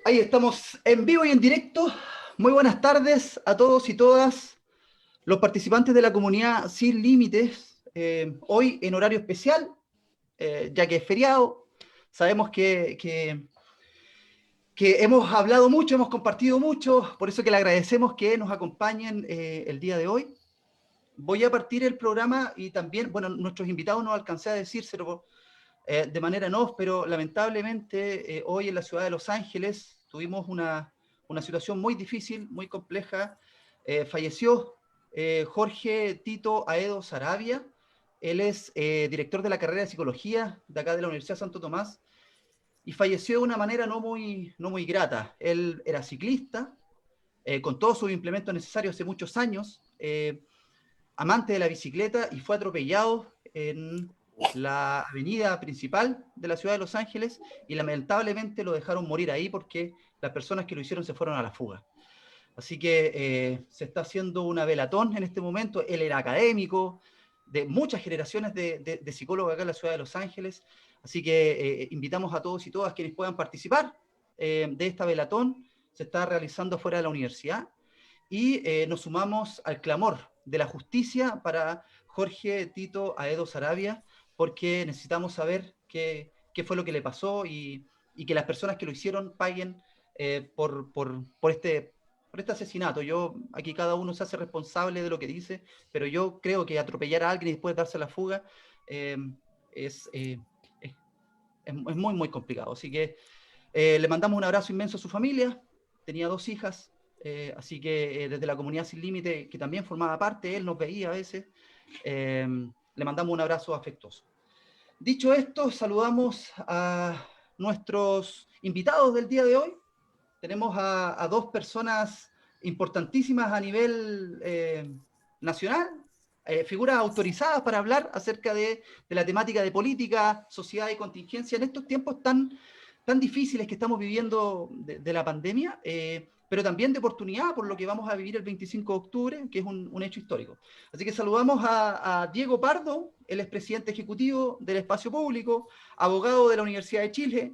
Ahí estamos en vivo y en directo. Muy buenas tardes a todos y todas los participantes de la comunidad Sin Límites. Hoy en horario especial, ya que es feriado. Sabemos que hemos hablado mucho, hemos compartido mucho, por eso que le agradecemos que nos acompañen el día de hoy. Voy a partir el programa y también, bueno, nuestros invitados no alcancé a decírselo de manera en off, pero lamentablemente hoy en la ciudad de Los Ángeles tuvimos una situación muy difícil, muy compleja. Falleció Jorge Tito Aedo Saravia. Él es director de la carrera de psicología de acá de la Universidad Santo Tomás y falleció de una manera no muy grata. Él era ciclista, con todos sus implementos necesarios hace muchos años, amante de la bicicleta, y fue atropellado en la avenida principal de la ciudad de Los Ángeles y lamentablemente lo dejaron morir ahí porque las personas que lo hicieron se fueron a la fuga. Así que se está haciendo una velatón en este momento. Él era académico de muchas generaciones de psicólogos acá en la ciudad de Los Ángeles. Así que invitamos a todos y todas quienes puedan participar de esta velatón. Se está realizando fuera de la universidad y nos sumamos al clamor de la justicia para Jorge Tito Aedo Saravia, porque necesitamos saber qué fue lo que le pasó y que las personas que lo hicieron paguen por este asesinato. Aquí cada uno se hace responsable de lo que dice, pero yo creo que atropellar a alguien y después darse la fuga eh, es, eh, es muy, muy complicado. Así que le mandamos un abrazo inmenso a su familia. Tenía 2 hijas, así que desde la comunidad Sin Límite, que también formaba parte, él nos veía a veces, le mandamos un abrazo afectuoso. Dicho esto, saludamos a nuestros invitados del día de hoy. Tenemos a 2 personas importantísimas a nivel nacional, figuras autorizadas para hablar acerca de la temática de política, sociedad y contingencia en estos tiempos tan difíciles que estamos viviendo de la pandemia, pero también de oportunidad por lo que vamos a vivir el 25 de octubre, que es un hecho histórico. Así que saludamos a Diego Pardo, el expresidente ejecutivo del Espacio Público, abogado de la Universidad de Chile,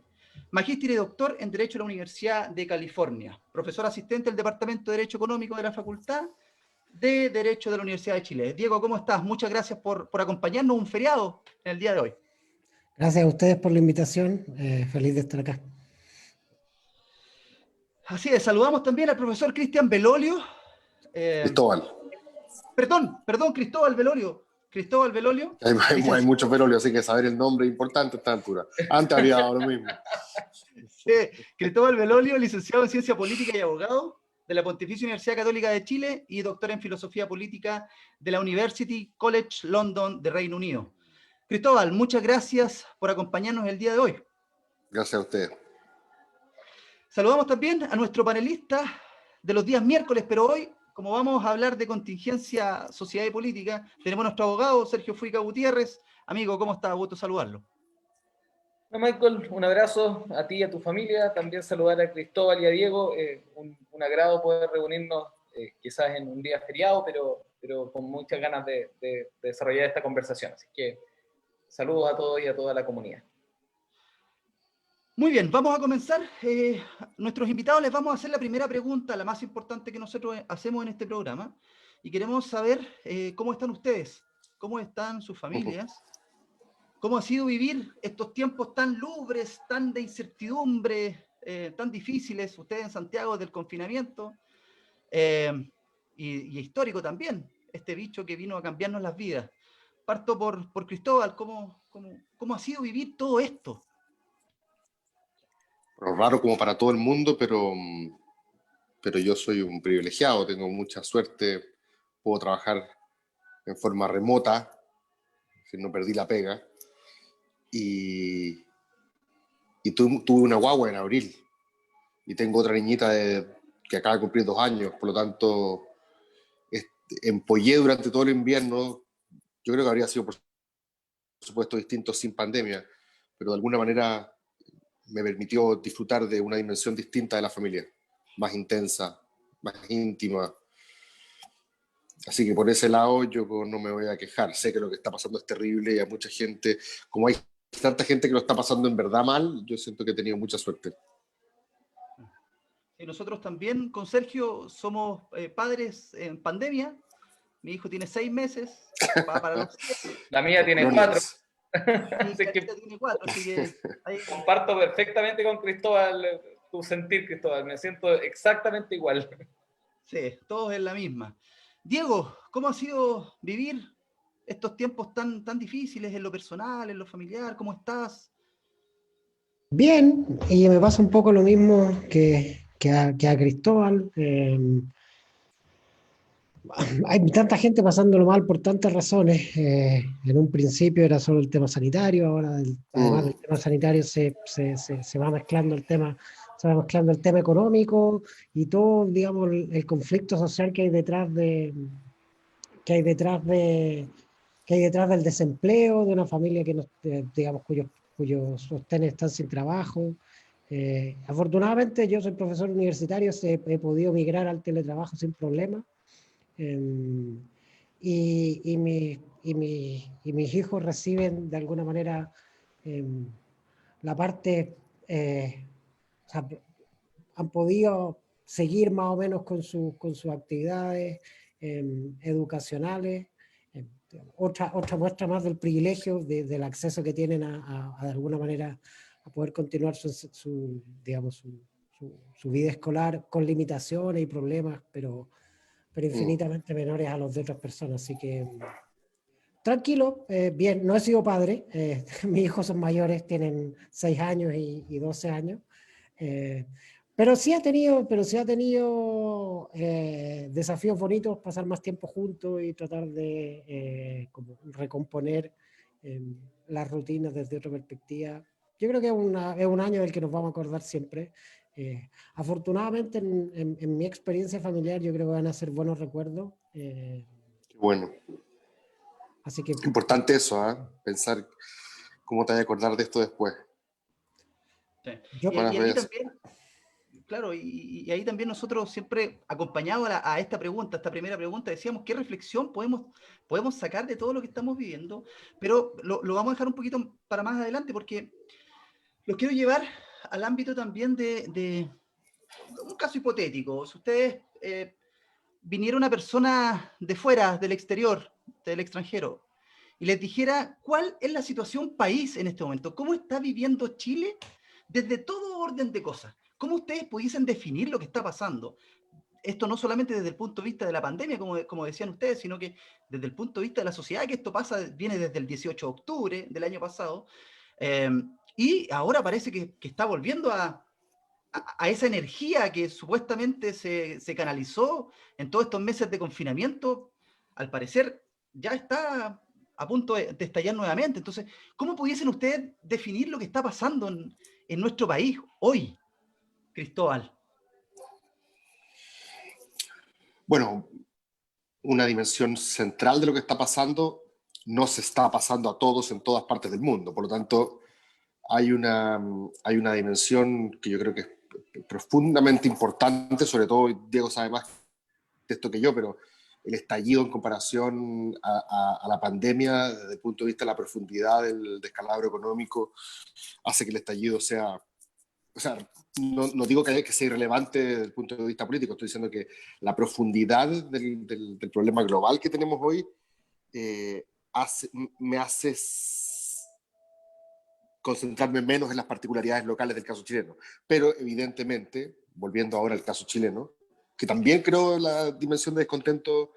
magíster y doctor en Derecho de la Universidad de California, profesor asistente del Departamento de Derecho Económico de la Facultad de Derecho de la Universidad de Chile. Diego, ¿cómo estás? Muchas gracias por acompañarnos un feriado en el día de hoy. Gracias a ustedes por la invitación, feliz de estar acá. Así es, saludamos también al profesor Cristian Belolio. Cristóbal. Perdón, Cristóbal Belolio. Cristóbal Belolio. Hay muchos Belolio, así que saber el nombre es importante a esta altura. Antes habría dado lo mismo. Cristóbal Belolio, licenciado en Ciencia Política y abogado de la Pontificia Universidad Católica de Chile y doctor en Filosofía Política de la University College London de Reino Unido. Cristóbal, muchas gracias por acompañarnos el día de hoy. Gracias a usted. Saludamos también a nuestro panelista de los días miércoles, pero hoy, como vamos a hablar de contingencia, sociedad y política, tenemos a nuestro abogado Sergio Fuica Gutiérrez. Amigo, ¿cómo está? Gusto saludarlo. Michael, un abrazo a ti y a tu familia, también saludar a Cristóbal y a Diego, un agrado poder reunirnos quizás en un día feriado, pero con muchas ganas de desarrollar esta conversación, así que saludos a todos y a toda la comunidad. Muy bien, vamos a comenzar. Nuestros invitados les vamos a hacer la primera pregunta, la más importante que nosotros hacemos en este programa, y queremos saber cómo están ustedes, cómo están sus familias, cómo ha sido vivir estos tiempos tan lúgubres, tan de incertidumbre, tan difíciles, ustedes en Santiago del confinamiento, y histórico también, este bicho que vino a cambiarnos las vidas. Parto por Cristóbal, ¿cómo ha sido vivir todo esto? Bueno, raro como para todo el mundo, pero yo soy un privilegiado, tengo mucha suerte, puedo trabajar en forma remota, si no perdí la pega, y tuve una guagua en abril, y tengo otra niñita que acaba de cumplir 2 años, por lo tanto, empollé durante todo el invierno. Yo creo que habría sido, por supuesto, distinto sin pandemia, pero de alguna manera me permitió disfrutar de una dimensión distinta de la familia, más intensa, más íntima. Así que por ese lado yo no me voy a quejar. Sé que lo que está pasando es terrible y hay mucha gente, como hay tanta gente que lo está pasando en verdad mal, yo siento que he tenido mucha suerte. Y nosotros también con Sergio somos padres en pandemia. Mi hijo tiene 6 meses, va para los 7, La mía Los tiene 4, Gremlins. y así que Carita tiene 4, así que ahí, comparto perfectamente con Cristóbal tu sentir, Cristóbal. Me siento exactamente igual. sí, todos en la misma. Diego, ¿cómo ha sido vivir estos tiempos tan difíciles en lo personal, en lo familiar? ¿Cómo estás? Bien, y me pasa un poco lo mismo que a Cristóbal. Hay tanta gente pasándolo mal por tantas razones. En un principio era solo el tema sanitario, ahora además Mm, del tema sanitario se va mezclando el tema, se va mezclando el tema económico y todo, digamos, el conflicto social que hay detrás que hay detrás de, que hay detrás del desempleo, de una familia que no, digamos, cuyos sostenes están sin trabajo. Afortunadamente yo soy profesor universitario, he podido migrar al teletrabajo sin problema. Eh, y mis hijos reciben de alguna manera eh, la parte, o sea, han podido seguir más o menos con sus actividades educacionales. Eh, otra muestra más del privilegio, del acceso que tienen de alguna manera a poder continuar digamos, su vida escolar con limitaciones y problemas, pero mm. infinitamente menores a los de otras personas. Así que tranquilo, bien, no he sido padre, mis hijos son mayores, tienen 6 años y 12 años, eh, pero sí ha tenido desafíos bonitos, pasar más tiempo juntos y tratar de como recomponer eh, las rutinas desde otra perspectiva. Yo creo que es un año del que nos vamos a acordar siempre. Afortunadamente, en mi experiencia familiar, yo creo que van a ser buenos recuerdos. Qué bueno. Así que Importante eso, ¿ah? Pensar cómo te vas a acordar de esto después. Sí. yo, Y Buenas ahí veces. también, claro, y ahí también nosotros siempre, acompañado a esta pregunta, esta primera pregunta, decíamos qué reflexión podemos sacar de todo lo que estamos viviendo, pero lo vamos a dejar un poquito para más adelante porque los quiero llevar al ámbito también de un caso hipotético. Si ustedes viniera una persona de fuera, del exterior, del extranjero, y les dijera cuál es la situación país en este momento, cómo está viviendo Chile desde todo orden de cosas, cómo ustedes pudiesen definir lo que está pasando. Esto no solamente desde el punto de vista de la pandemia, como decían ustedes, sino que desde el punto de vista de la sociedad, que esto viene desde el 18 de octubre del año pasado, eh, y ahora parece que está volviendo a esa energía que supuestamente se canalizó en todos estos meses de confinamiento, al parecer ya está a punto de estallar nuevamente. Entonces, ¿cómo pudiesen ustedes definir lo que está pasando en nuestro país hoy, Cristóbal? Bueno, una dimensión central de lo que está pasando no se está pasando a todos en todas partes del mundo. Por lo tanto, hay una dimensión que yo creo que es profundamente importante, sobre todo Diego sabe más de esto que yo, pero el estallido en comparación a la pandemia, desde el punto de vista de la profundidad del descalabro económico, hace que el estallido sea, o sea, no digo que sea irrelevante desde el punto de vista político, estoy diciendo que la profundidad del problema global que tenemos hoy eh, me hace concentrarme menos en las particularidades locales del caso chileno. Pero evidentemente, volviendo ahora al caso chileno, que también creo la dimensión de descontento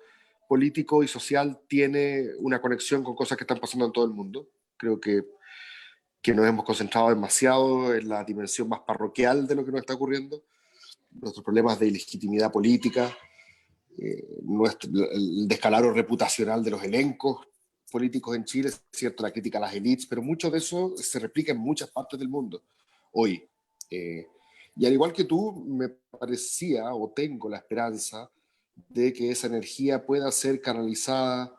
político y social tiene una conexión con cosas que están pasando en todo el mundo. Creo que nos hemos concentrado demasiado en la dimensión más parroquial de lo que nos está ocurriendo, nuestros problemas de ilegitimidad política, el descalabro reputacional de los elencos políticos en Chile, es cierto, la crítica a las élites, pero mucho de eso se replica en muchas partes del mundo hoy. Y al igual que tú, me parecía o tengo la esperanza de que esa energía pueda ser canalizada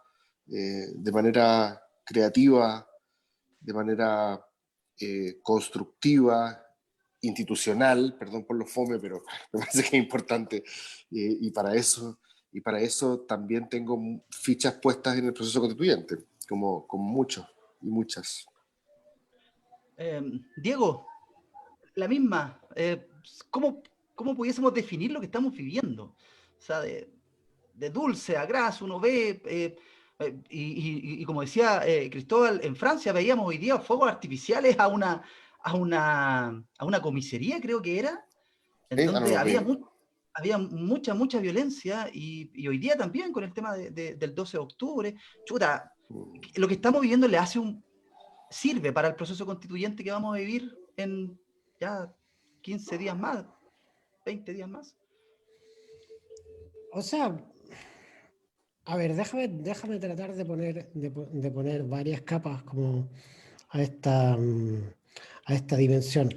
de manera creativa, de manera constructiva, institucional, perdón por lo fome, pero me parece que es importante, y para eso también tengo fichas puestas en el proceso constituyente, como muchos y muchas. Diego, la misma. cómo pudiésemos definir lo que estamos viviendo. O sea, de dulce a gras, uno ve, y como decía Cristóbal, en Francia veíamos hoy día fuegos artificiales a una comisaría, creo que era, en Sí, ah, no donde los vi. había mucha violencia, y hoy día también con el tema del 12 de octubre. Chuta, lo que estamos viviendo sirve para el proceso constituyente que vamos a vivir en ya 15 días más, 20 días más. O sea, a ver, déjame tratar de poner varias capas como a esta dimensión.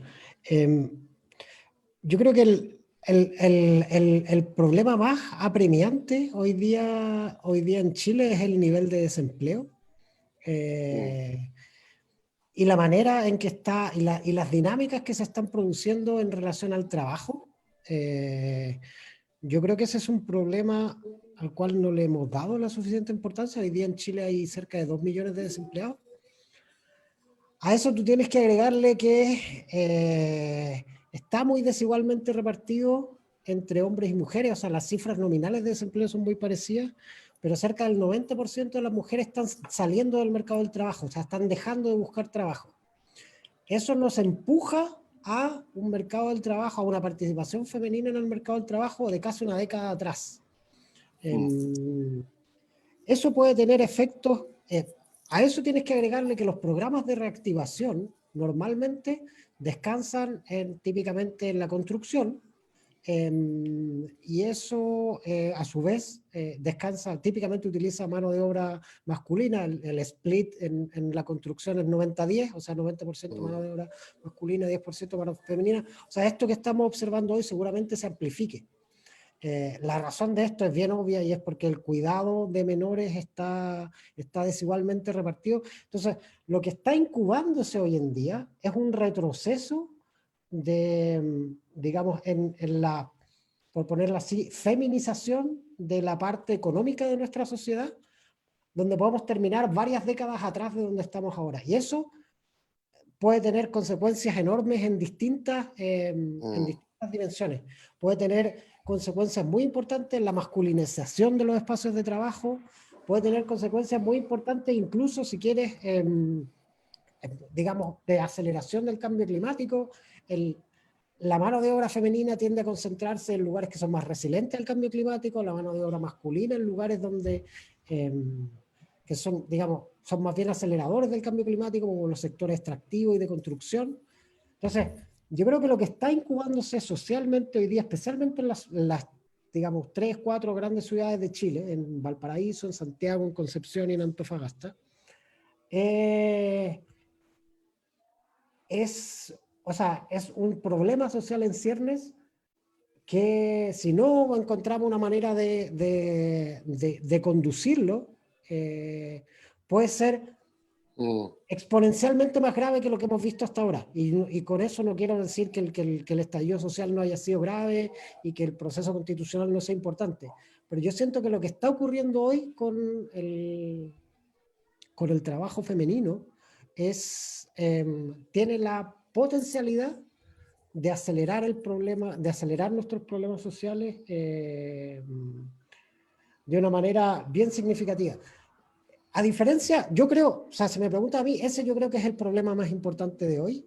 Yo creo que el problema más apremiante hoy día en Chile es el nivel de desempleo. Y la manera en que está, y las dinámicas que se están produciendo en relación al trabajo. Yo creo que ese es un problema al cual no le hemos dado la suficiente importancia. Hoy día en Chile hay cerca de 2 millones de desempleados. A eso tú tienes que agregarle que está muy desigualmente repartido entre hombres y mujeres. O sea, las cifras nominales de desempleo son muy parecidas, pero cerca del 90% de las mujeres están saliendo del mercado del trabajo, o sea, están dejando de buscar trabajo. Eso nos empuja a un mercado del trabajo, a una participación femenina en el mercado del trabajo de casi una década atrás. Eso puede tener efectos. A eso tienes que agregarle que los programas de reactivación normalmente descansan típicamente en la construcción, y eso a su vez descansa, típicamente utiliza mano de obra masculina. El split en la construcción es 90-10, o sea, 90% mano de obra masculina, 10% mano femenina. O sea, esto que estamos observando hoy seguramente se amplifique. La razón de esto es bien obvia, y es porque el cuidado de menores está desigualmente repartido. Entonces, lo que está incubándose hoy en día es un retroceso digamos, en la, por ponerla así, feminización de la parte económica de nuestra sociedad, donde podemos terminar varias décadas atrás de donde estamos ahora. Y eso puede tener consecuencias enormes en distintas dimensiones. Puede tener consecuencias muy importantes en la masculinización de los espacios de trabajo, puede tener consecuencias muy importantes incluso, si quieres, digamos, de aceleración del cambio climático. La mano de obra femenina tiende a concentrarse en lugares que son más resilientes al cambio climático, la mano de obra masculina en lugares donde que son, digamos, son más bien aceleradores del cambio climático, como los sectores extractivos y de construcción. Entonces, yo creo que lo que está incubándose socialmente hoy día, especialmente en las digamos, 3, 4 grandes ciudades de Chile, en Valparaíso, en Santiago, en Concepción y en Antofagasta, o sea, es un problema social en ciernes que, si no encontramos una manera de conducirlo, puede ser exponencialmente más grave que lo que hemos visto hasta ahora. Y con eso no quiero decir que el estallido social no haya sido grave y que el proceso constitucional no sea importante. Pero yo siento que lo que está ocurriendo hoy con el trabajo femenino tiene la potencialidad de acelerar el problema, de acelerar nuestros problemas sociales de una manera bien significativa. A diferencia, yo creo, o sea, si me pregunta a mí, ese yo creo que es el problema más importante de hoy.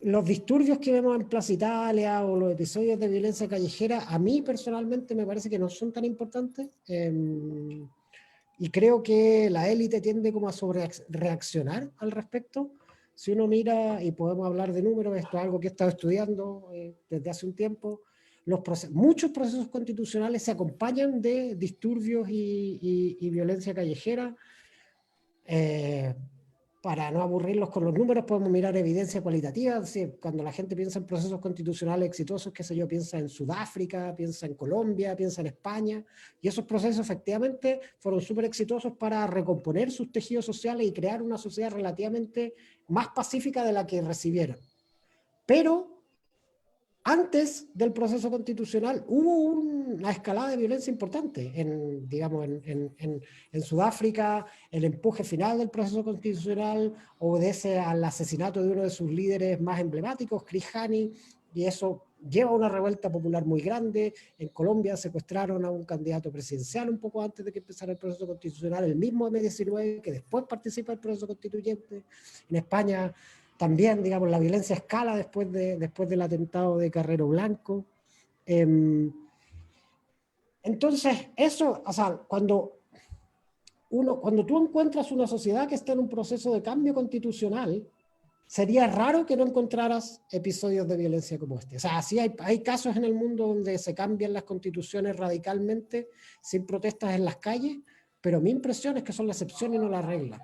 Los disturbios que vemos en Plaza Italia o los episodios de violencia callejera, a mí personalmente me parece que no son tan importantes. Y creo que la élite tiende como a reaccionar al respecto. Si uno mira, y podemos hablar de números, esto es algo que he estado estudiando desde hace un tiempo, muchos procesos constitucionales se acompañan de disturbios y violencia callejera. Para no aburrirlos con los números, podemos mirar evidencia cualitativa. Es decir, cuando la gente piensa en procesos constitucionales exitosos, qué sé yo, piensa en Sudáfrica, piensa en Colombia, piensa en España, y esos procesos efectivamente fueron súper exitosos para recomponer sus tejidos sociales y crear una sociedad relativamente más pacífica de la que recibieron. Pero antes del proceso constitucional hubo una escalada de violencia importante. Digamos, en Sudáfrica, el empuje final del proceso constitucional obedece al asesinato de uno de sus líderes más emblemáticos, Chris Hani, y eso lleva a una revuelta popular muy grande. En Colombia secuestraron a un candidato presidencial un poco antes de que empezara el proceso constitucional, el mismo M19, que después participa del proceso constituyente. En España también, digamos, la violencia escala después del atentado de Carrero Blanco. Entonces, eso, o sea, cuando tú encuentras una sociedad que está en un proceso de cambio constitucional, sería raro que no encontraras episodios de violencia como este. O sea, sí hay casos en el mundo donde se cambian las constituciones radicalmente, sin protestas en las calles, pero mi impresión es que son la excepción y no la regla.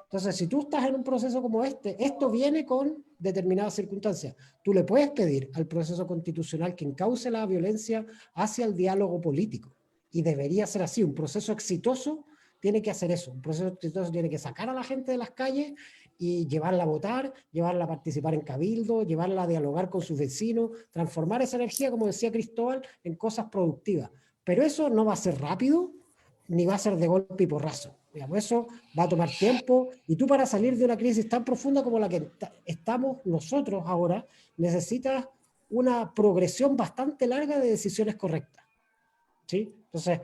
Entonces, si tú estás en un proceso como este, esto viene con determinadas circunstancias. Tú le puedes pedir al proceso constitucional que encauce la violencia hacia el diálogo político. Y debería ser así. Un proceso exitoso tiene que hacer eso. Un proceso exitoso tiene que sacar a la gente de las calles y llevarla a votar, llevarla a participar en cabildo, llevarla a dialogar con sus vecinos, transformar esa energía, como decía Cristóbal, en cosas productivas. Pero eso no va a ser rápido, ni va a ser de golpe y porrazo. Digamos, eso va a tomar tiempo, y tú, para salir de una crisis tan profunda como la que estamos nosotros ahora, necesitas una progresión bastante larga de decisiones correctas. ¿Sí? Entonces,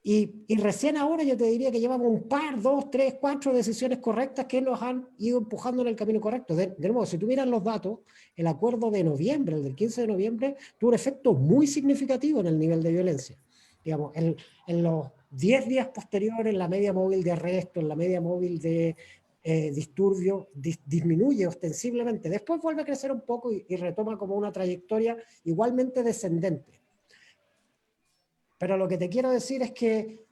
y recién ahora yo te diría que llevamos un par, 2, 3, 4 decisiones correctas que nos han ido empujando en el camino correcto. De nuevo, si tú miras los datos, el acuerdo de noviembre, el del 15 de noviembre, tuvo un efecto muy significativo en el nivel de violencia. Digamos, en los 10 días posteriores, la media móvil de arresto, la media móvil de disturbios disminuye ostensiblemente. Después vuelve a crecer un poco y retoma como una trayectoria igualmente descendente. Pero lo que te quiero decir es que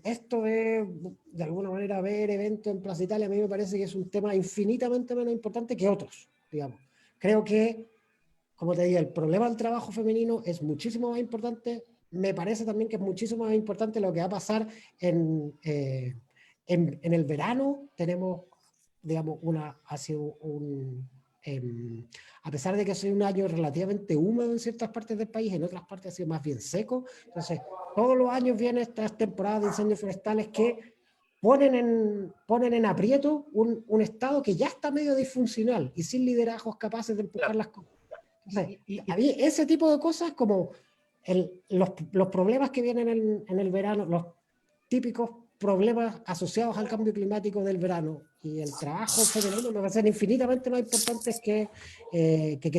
esto de alguna manera, ver eventos en Plaza Italia, a mí me parece que es un tema infinitamente menos importante que otros, digamos. Creo que, como te digo, el problema del trabajo femenino es muchísimo más importante. Me parece también que es muchísimo más importante lo que va a pasar en el verano. Tenemos, digamos, ha sido a pesar de que ha sido un año relativamente húmedo en ciertas partes del país, en otras partes ha sido más bien seco. Entonces, todos los años vienen estas temporadas de incendios forestales que ponen en aprieto un Estado que ya está medio disfuncional y sin liderazgos capaces de empujar las cosas. Entonces, ese tipo de cosas, como los problemas que vienen en el verano, los típicos problemas asociados al cambio climático del verano y el trabajo femenino, me parecen infinitamente más importantes que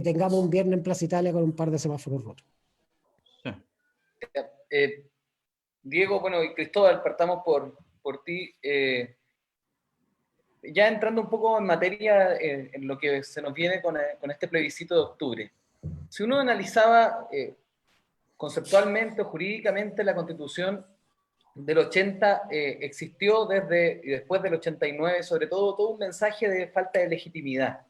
tengamos un viernes en Plaza Italia con un par de semáforos rotos. Diego, bueno, y Cristóbal, partamos por ti. Ya entrando un poco en materia en lo que se nos viene con este plebiscito de octubre. Si uno analizaba conceptualmente o jurídicamente la Constitución del 80, existió desde y después del 89, sobre todo un mensaje de falta de legitimidad.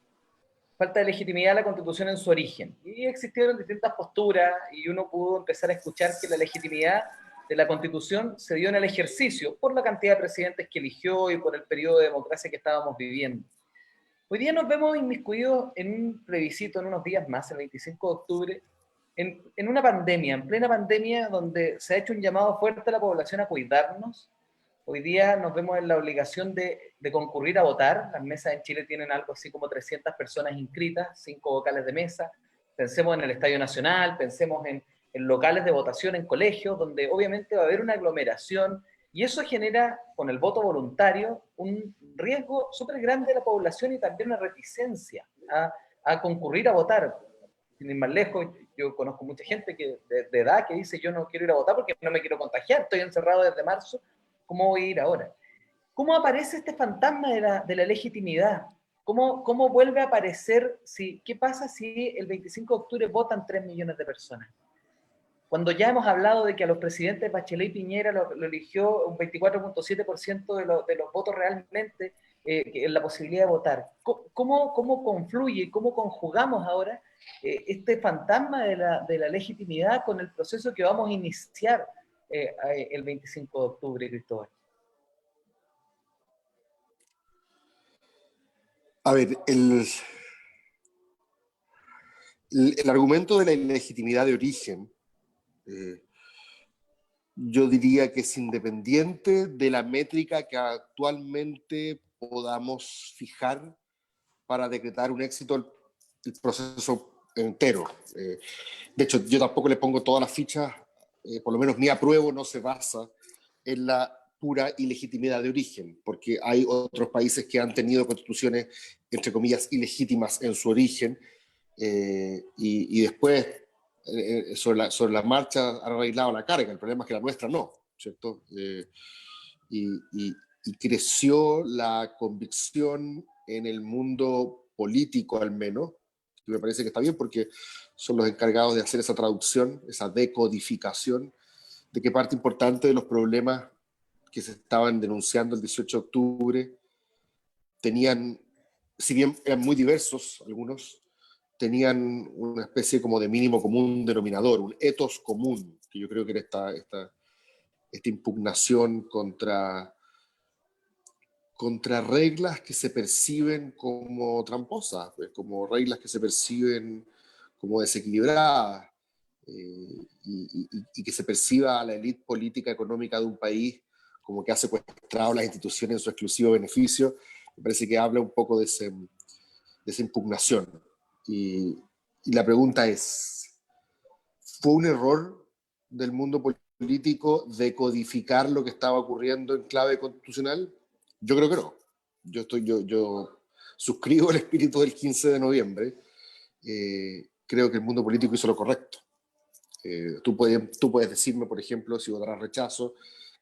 Falta de legitimidad a la Constitución en su origen. Y existieron distintas posturas y uno pudo empezar a escuchar que la legitimidad de la Constitución se dio en el ejercicio por la cantidad de presidentes que eligió y por el periodo de democracia que estábamos viviendo. Hoy día nos vemos inmiscuidos en un plebiscito en unos días más, el 25 de octubre, en una pandemia, en plena pandemia, donde se ha hecho un llamado fuerte a la población a cuidarnos. Hoy día nos vemos en la obligación de concurrir a votar. Las mesas en Chile tienen algo así como 300 personas inscritas, 5 vocales de mesa. Pensemos en el Estadio Nacional, pensemos en locales de votación en colegios, donde obviamente va a haber una aglomeración, y eso genera, con el voto voluntario, un riesgo súper grande de la población y también una reticencia a concurrir a votar. Sin ir más lejos, yo conozco mucha gente de edad que dice: yo no quiero ir a votar porque no me quiero contagiar, estoy encerrado desde marzo, ¿cómo voy a ir ahora? ¿Cómo aparece este fantasma de la legitimidad? ¿Cómo vuelve a aparecer? ¿Qué pasa si el 25 de octubre votan 3 millones de personas? Cuando ya hemos hablado de que a los presidentes Bachelet y Piñera lo eligió un 24.7% de los votos realmente en la posibilidad de votar. ¿Cómo confluye, cómo conjugamos ahora este fantasma de la legitimidad con el proceso que vamos a iniciar el 25 de octubre, Cristóbal? A ver, el argumento de la ilegitimidad de origen, yo diría que es independiente de la métrica que actualmente podamos fijar para decretar un éxito el proceso entero. De hecho, yo tampoco le pongo todas las fichas, por lo menos mi apruebo no se basa en la pura ilegitimidad de origen, porque hay otros países que han tenido constituciones, entre comillas, ilegítimas en su origen, y después, sobre la marcha, han arreglado la carga. El problema es que la nuestra no, ¿cierto? Y creció la convicción en el mundo político, al menos, que me parece que está bien porque son los encargados de hacer esa traducción, esa decodificación, de que parte importante de los problemas que se estaban denunciando el 18 de octubre tenían, si bien eran muy diversos algunos, tenían una especie como de mínimo común denominador, un ethos común, que yo creo que era esta impugnación contra reglas que se perciben como tramposas, pues, como reglas que se perciben como desequilibradas, y que se perciba a la élite política económica de un país como que ha secuestrado las instituciones en su exclusivo beneficio. Me parece que habla un poco de esa impugnación. Y la pregunta es, ¿fue un error del mundo político decodificar lo que estaba ocurriendo en clave constitucional? Yo creo que no. Yo suscribo el espíritu del 15 de noviembre. Creo que el mundo político hizo lo correcto. Tú puedes decirme, por ejemplo, si votarás rechazo,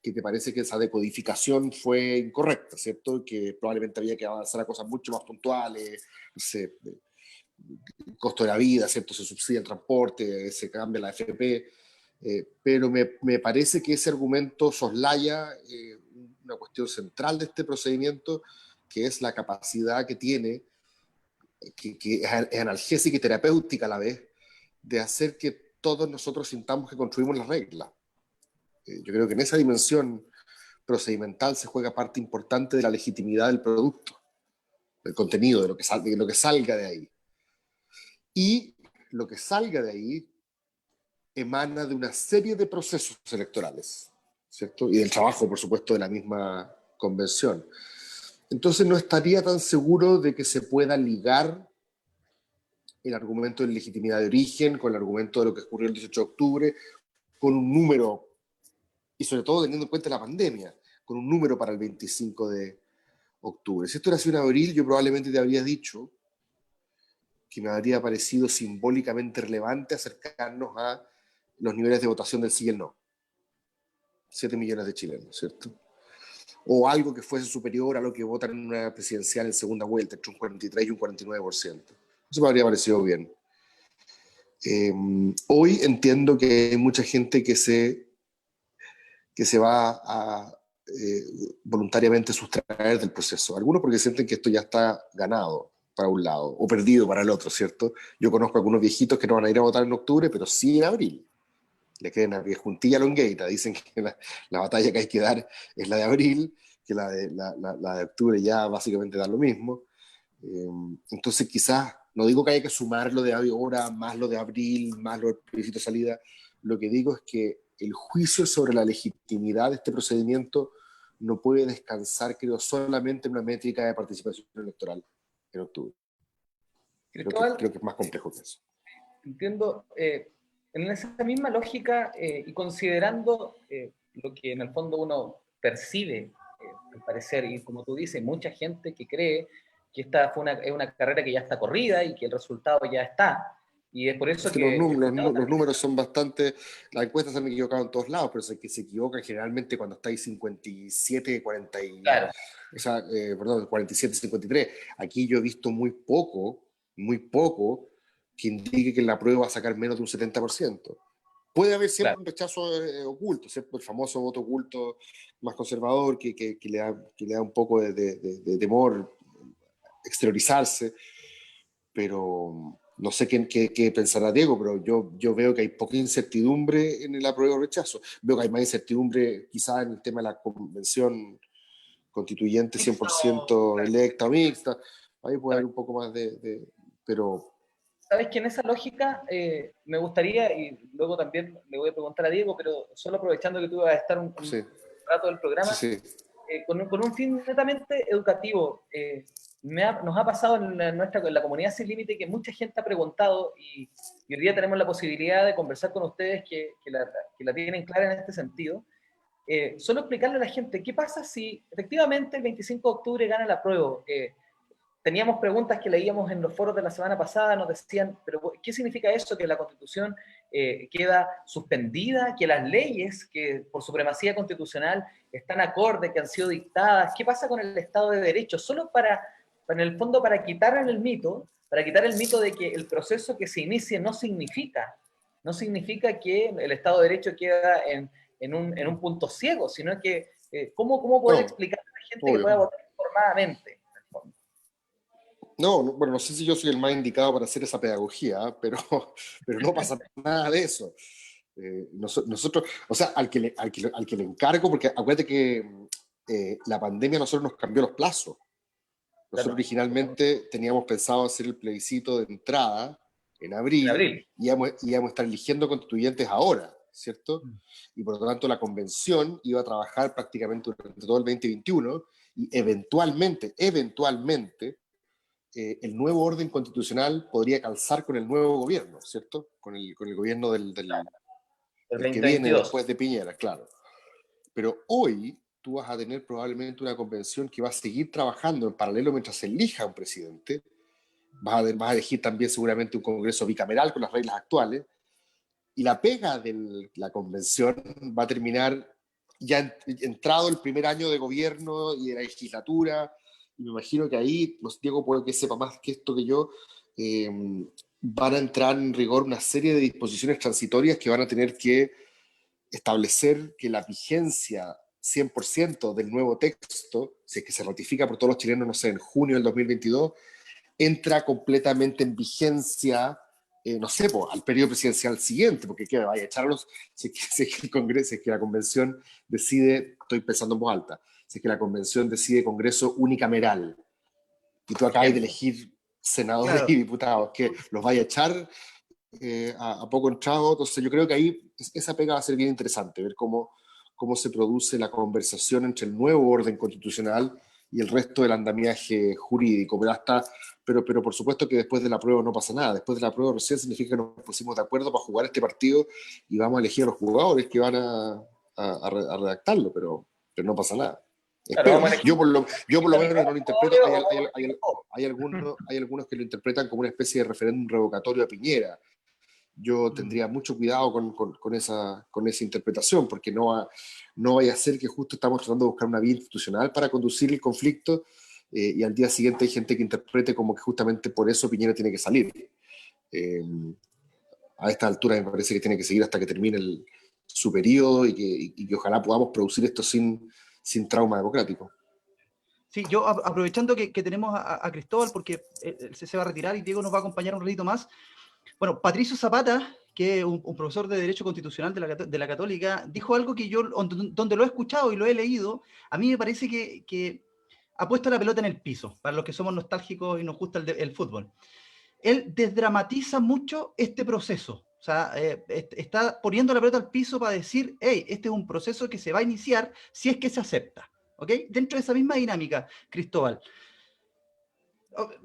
que te parece que esa decodificación fue incorrecta, ¿cierto? Que probablemente había que avanzar a cosas mucho más puntuales, no sé, el costo de la vida, ¿cierto? Se subsidia el transporte, se cambia la AFP, pero me parece que ese argumento soslaya una cuestión central de este procedimiento, que es la capacidad que tiene, que es analgésica y terapéutica a la vez, de hacer que todos nosotros sintamos que construimos las reglas. Yo creo que en esa dimensión procedimental se juega parte importante de la legitimidad del producto, del contenido, de lo que salga de ahí. Y lo que salga de ahí emana de una serie de procesos electorales, ¿cierto? Y del trabajo, por supuesto, de la misma convención. Entonces no estaría tan seguro de que se pueda ligar el argumento de legitimidad de origen con el argumento de lo que ocurrió el 18 de octubre, con un número, y sobre todo teniendo en cuenta la pandemia, con un número para el 25 de octubre. Si esto hubiera sido en abril, yo probablemente te habría dicho que me habría parecido simbólicamente relevante acercarnos a los niveles de votación del sí y el no. 7 millones de chilenos, ¿cierto? O algo que fuese superior a lo que votan en una presidencial en segunda vuelta, entre un 43 y un 49%. Eso me habría parecido bien. Hoy entiendo que hay mucha gente que se va a voluntariamente sustraer del proceso. Algunos porque sienten que esto ya está ganado para un lado o perdido para el otro, ¿cierto? Yo conozco a algunos viejitos que no van a ir a votar en octubre, pero sí en abril. Le creen a Juntilla Longueira, dicen que la batalla que hay que dar es la de abril, que la de octubre ya básicamente da lo mismo. Entonces quizás, no digo que haya que sumar lo de ahora, más lo de abril, más lo del plebiscito de salida. Lo que digo es que el juicio sobre la legitimidad de este procedimiento no puede descansar, creo, solamente en una métrica de participación electoral en octubre. Cristóbal, Creo que es más complejo que eso. entiendo, en esa misma lógica y considerando lo que en el fondo uno percibe, al parecer, y como tú dices, mucha gente que cree que esta es una carrera que ya está corrida y que el resultado ya está, y es por eso es que los números son bastante, las encuestas se han equivocado en todos lados, pero es que se equivocan generalmente cuando estáis 57, 40 claro. o sea, perdón, 47, 53. Aquí yo he visto muy poco que indique que la prueba va a sacar menos de un 70%. Puede haber siempre un rechazo oculto, ¿cierto? El famoso voto oculto más conservador que le da un poco de temor exteriorizarse, pero no sé qué pensará Diego, pero yo veo que hay poca incertidumbre en el apruebo o rechazo. Veo que hay más incertidumbre quizás en el tema de la convención constituyente 100% electa o mixta. Ahí puede haber un poco más pero... Sabes que en esa lógica me gustaría, y luego también le voy a preguntar a Diego, pero solo aprovechando que tú vas a estar un rato del programa, sí. Con un fin netamente educativo, nos ha pasado en la comunidad Sin Límite que mucha gente ha preguntado y hoy día tenemos la posibilidad de conversar con ustedes que la tienen clara en este sentido. Solo explicarle a la gente, ¿qué pasa si efectivamente el 25 de octubre gana la prueba? Teníamos preguntas que leíamos en los foros de la semana pasada, nos decían, pero ¿qué significa eso? Que la Constitución queda suspendida, que las leyes que por supremacía constitucional están acorde, que han sido dictadas. ¿Qué pasa con el Estado de Derecho? Solo en el fondo, para quitar el mito de que el proceso que se inicie no significa que el Estado de Derecho queda en un punto ciego, sino que ¿cómo poder explicar a la gente que pueda votar informadamente? No, bueno, no sé si yo soy el más indicado para hacer esa pedagogía, pero no pasa nada de eso. Nosotros, o sea, al que le encargo, porque acuérdate que la pandemia a nosotros nos cambió los plazos. Nosotros originalmente teníamos pensado hacer el plebiscito de entrada en abril. Y íbamos a estar eligiendo constituyentes ahora, ¿cierto? Y por lo tanto la convención iba a trabajar prácticamente durante todo el 2021 y eventualmente, el nuevo orden constitucional podría calzar con el nuevo gobierno, ¿cierto? Con el gobierno del que viene después de Piñera, claro. Pero hoy tú vas a tener probablemente una convención que va a seguir trabajando en paralelo mientras se elija un presidente. Vas a elegir también seguramente un congreso bicameral con las reglas actuales. Y la pega de la convención va a terminar ya entrado el primer año de gobierno y de la legislatura. Y me imagino que ahí, Diego puede que sepa más que esto que yo, van a entrar en rigor una serie de disposiciones transitorias que van a tener que establecer que la vigencia 100% del nuevo texto, si es que se ratifica por todos los chilenos, no sé, en junio del 2022, entra completamente en vigencia, no sé, al periodo presidencial siguiente, porque ¿qué vaya a echarlos? Si es que el Congreso, si es que la convención decide, estoy pensando en voz alta, si es que la convención decide Congreso unicameral, y tú acabas de elegir senadores y diputados, que los vaya a echar a poco entrado. Entonces yo creo que ahí esa pega va a ser bien interesante, ver cómo se produce la conversación entre el nuevo orden constitucional y el resto del andamiaje jurídico, pero por supuesto que después de la prueba no pasa nada. Después de la prueba recién significa que nos pusimos de acuerdo para jugar este partido y vamos a elegir a los jugadores que van a redactarlo, pero no pasa nada. Claro, yo por lo menos no lo interpreto. Hay algunos que lo interpretan como una especie de referéndum revocatorio a Piñera. Yo tendría mucho cuidado con esa interpretación, porque no vaya a ser que justo estamos tratando de buscar una vía institucional para conducir el conflicto y al día siguiente hay gente que interprete como que justamente por eso Piñera tiene que salir. A esta altura me parece que tiene que seguir hasta que termine su periodo y que ojalá podamos producir esto sin trauma democrático. Sí, yo aprovechando que tenemos a Cristóbal, porque se va a retirar y Diego nos va a acompañar un ratito más. Bueno, Patricio Zapata, que es un profesor de Derecho Constitucional de la Católica, dijo algo que yo, donde lo he escuchado y lo he leído, a mí me parece que ha puesto la pelota en el piso, para los que somos nostálgicos y nos gusta el fútbol. Él desdramatiza mucho este proceso. O sea, está poniendo la pelota al piso para decir, hey, este es un proceso que se va a iniciar si es que se acepta. ¿Ok? Dentro de esa misma dinámica, Cristóbal.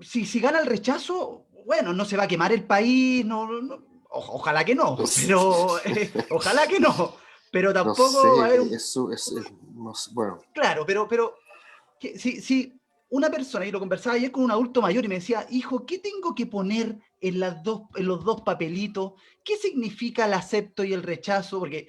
Si gana el rechazo, bueno, no se va a quemar el país, ojalá que no, pero ojalá que no, pero tampoco va a haber bueno. Claro, pero si una persona, y lo conversaba ayer con un adulto mayor y me decía, hijo, ¿qué tengo que poner en los dos papelitos? ¿Qué significa el acepto y el rechazo? Porque,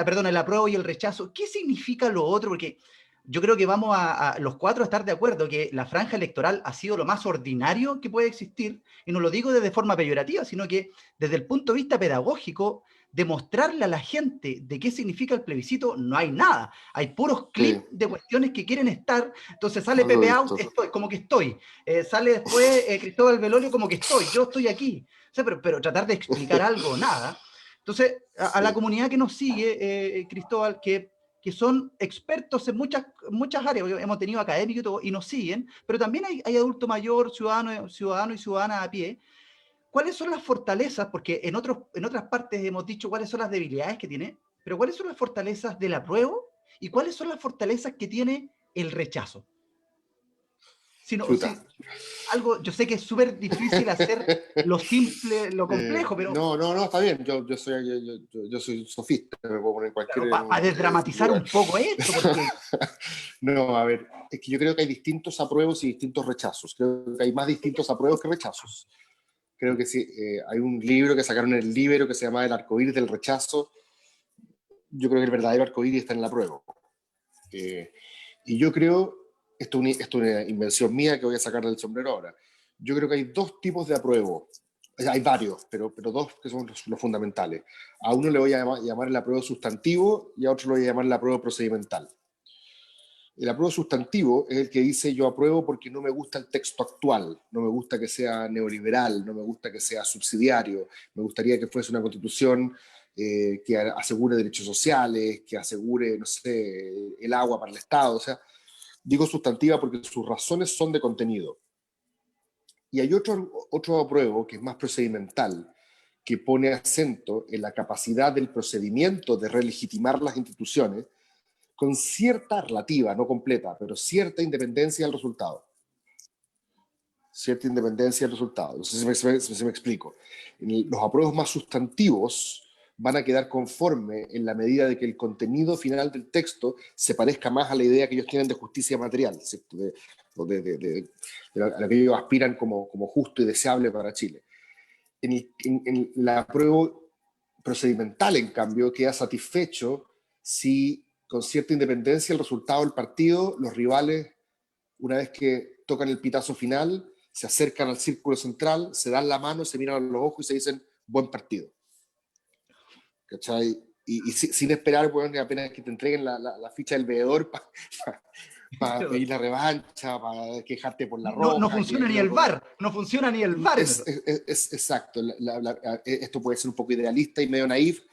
perdón, el apruebo y el rechazo. ¿Qué significa lo otro? Porque yo creo que vamos a los cuatro a estar de acuerdo que la franja electoral ha sido lo más ordinario que puede existir, y no lo digo desde forma peyorativa, sino que desde el punto de vista pedagógico, demostrarle a la gente de qué significa el plebiscito, no hay nada. Hay puros clips de cuestiones que quieren estar. Entonces sale Pepe Out, estoy, como que estoy. Sale después Cristóbal Belolio, como que estoy. Yo estoy aquí. O sea, pero tratar de explicar algo, nada. Entonces, a la comunidad que nos sigue, Cristóbal, que son expertos en muchas áreas, hemos tenido académicos y todo, y nos siguen, pero también hay adulto mayor, ciudadano y ciudadana a pie. ¿Cuáles son las fortalezas? Porque en otras partes hemos dicho cuáles son las debilidades que tiene, pero ¿cuáles son las fortalezas del apruebo y cuáles son las fortalezas que tiene el rechazo? Sino, Chuta. si, algo, yo sé que es súper difícil hacer lo simple, lo complejo, pero, No, está bien. Yo soy sofista, me puedo poner pero cualquier para desdramatizar lugar. un poco esto, porque No, a ver, es que yo creo que hay distintos apruebos y distintos rechazos. Creo que hay más distintos apruebos que rechazos. Creo que sí. Hay un libro que sacaron en el Libro que se llama El arcoíris del rechazo. Yo creo que el verdadero arcoíris está en el apruebo. Y yo creo, esto es una invención mía que voy a sacar del sombrero ahora. Yo creo que hay dos tipos de apruebo. Hay varios, pero dos que son los fundamentales. A uno le voy a llamar el apruebo sustantivo y a otro le voy a llamar el apruebo procedimental. El apruebo sustantivo es el que dice yo apruebo porque no me gusta el texto actual, no me gusta que sea neoliberal, no me gusta que sea subsidiario, me gustaría que fuese una constitución que asegure derechos sociales, que asegure, no sé, el agua para el Estado. O sea, digo sustantiva porque sus razones son de contenido. Y hay otro apruebo que es más procedimental, que pone acento en la capacidad del procedimiento de relegitimar las instituciones con cierta relativa, no completa, pero cierta independencia del resultado. Cierta independencia del resultado. No sé si me explico. Los apruebos más sustantivos van a quedar conforme en la medida de que el contenido final del texto se parezca más a la idea que ellos tienen de justicia material, a la que ellos aspiran como justo y deseable para Chile. En la apruebo procedimental, en cambio, queda satisfecho si con cierta independencia el resultado del partido, los rivales, una vez que tocan el pitazo final, se acercan al círculo central, se dan la mano, se miran a los ojos y se dicen buen partido. ¿Cachai? Y sin esperar, bueno, apenas que te entreguen la ficha del veedor para pedir la revancha, para quejarte por la no roja. funciona ni el VAR, no funciona ni el VAR en eso. Es exacto. Esto puede ser un poco idealista y medio naif,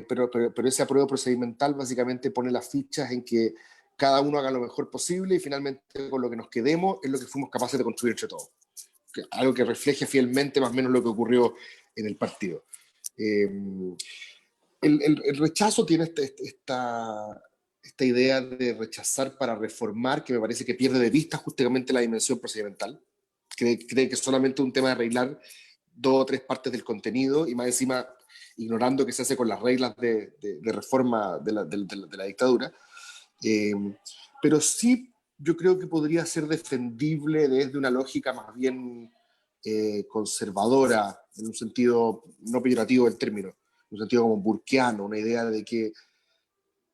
pero ese apruebo procedimental básicamente pone las fichas en que cada uno haga lo mejor posible y finalmente con lo que nos quedemos es lo que fuimos capaces de construir entre todos. Algo que refleje fielmente más o menos lo que ocurrió en el partido. El rechazo tiene esta idea de rechazar para reformar, que me parece que pierde de vista justamente la dimensión procedimental. Cree que es solamente un tema de arreglar dos o tres partes del contenido y más encima ignorando que se hace con las reglas de reforma de la dictadura. Pero sí yo creo que podría ser defendible desde una lógica más bien conservadora, en un sentido no peyorativo del término, en un sentido como burkeano, una idea de que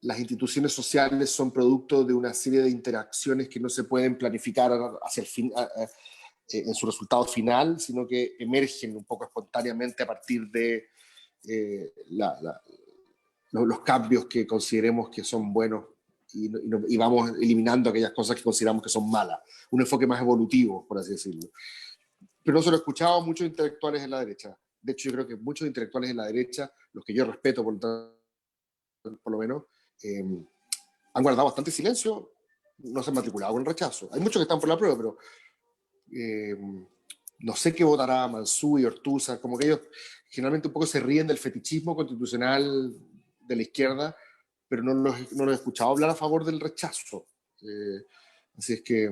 las instituciones sociales son producto de una serie de interacciones que no se pueden planificar hacia el fin, en su resultado final, sino que emergen un poco espontáneamente a partir de los cambios que consideremos que son buenos y vamos eliminando aquellas cosas que consideramos que son malas. Un enfoque más evolutivo, por así decirlo. Pero no se lo he escuchado a muchos intelectuales en la derecha. De hecho, yo creo que muchos intelectuales en la derecha, los que yo respeto por lo menos, han guardado bastante silencio, no se han matriculado con el rechazo. Hay muchos que están por la prueba, pero no sé qué votará Mansú y Ortúzar, como que ellos generalmente un poco se ríen del fetichismo constitucional de la izquierda, pero no los he escuchado hablar a favor del rechazo. Así es que,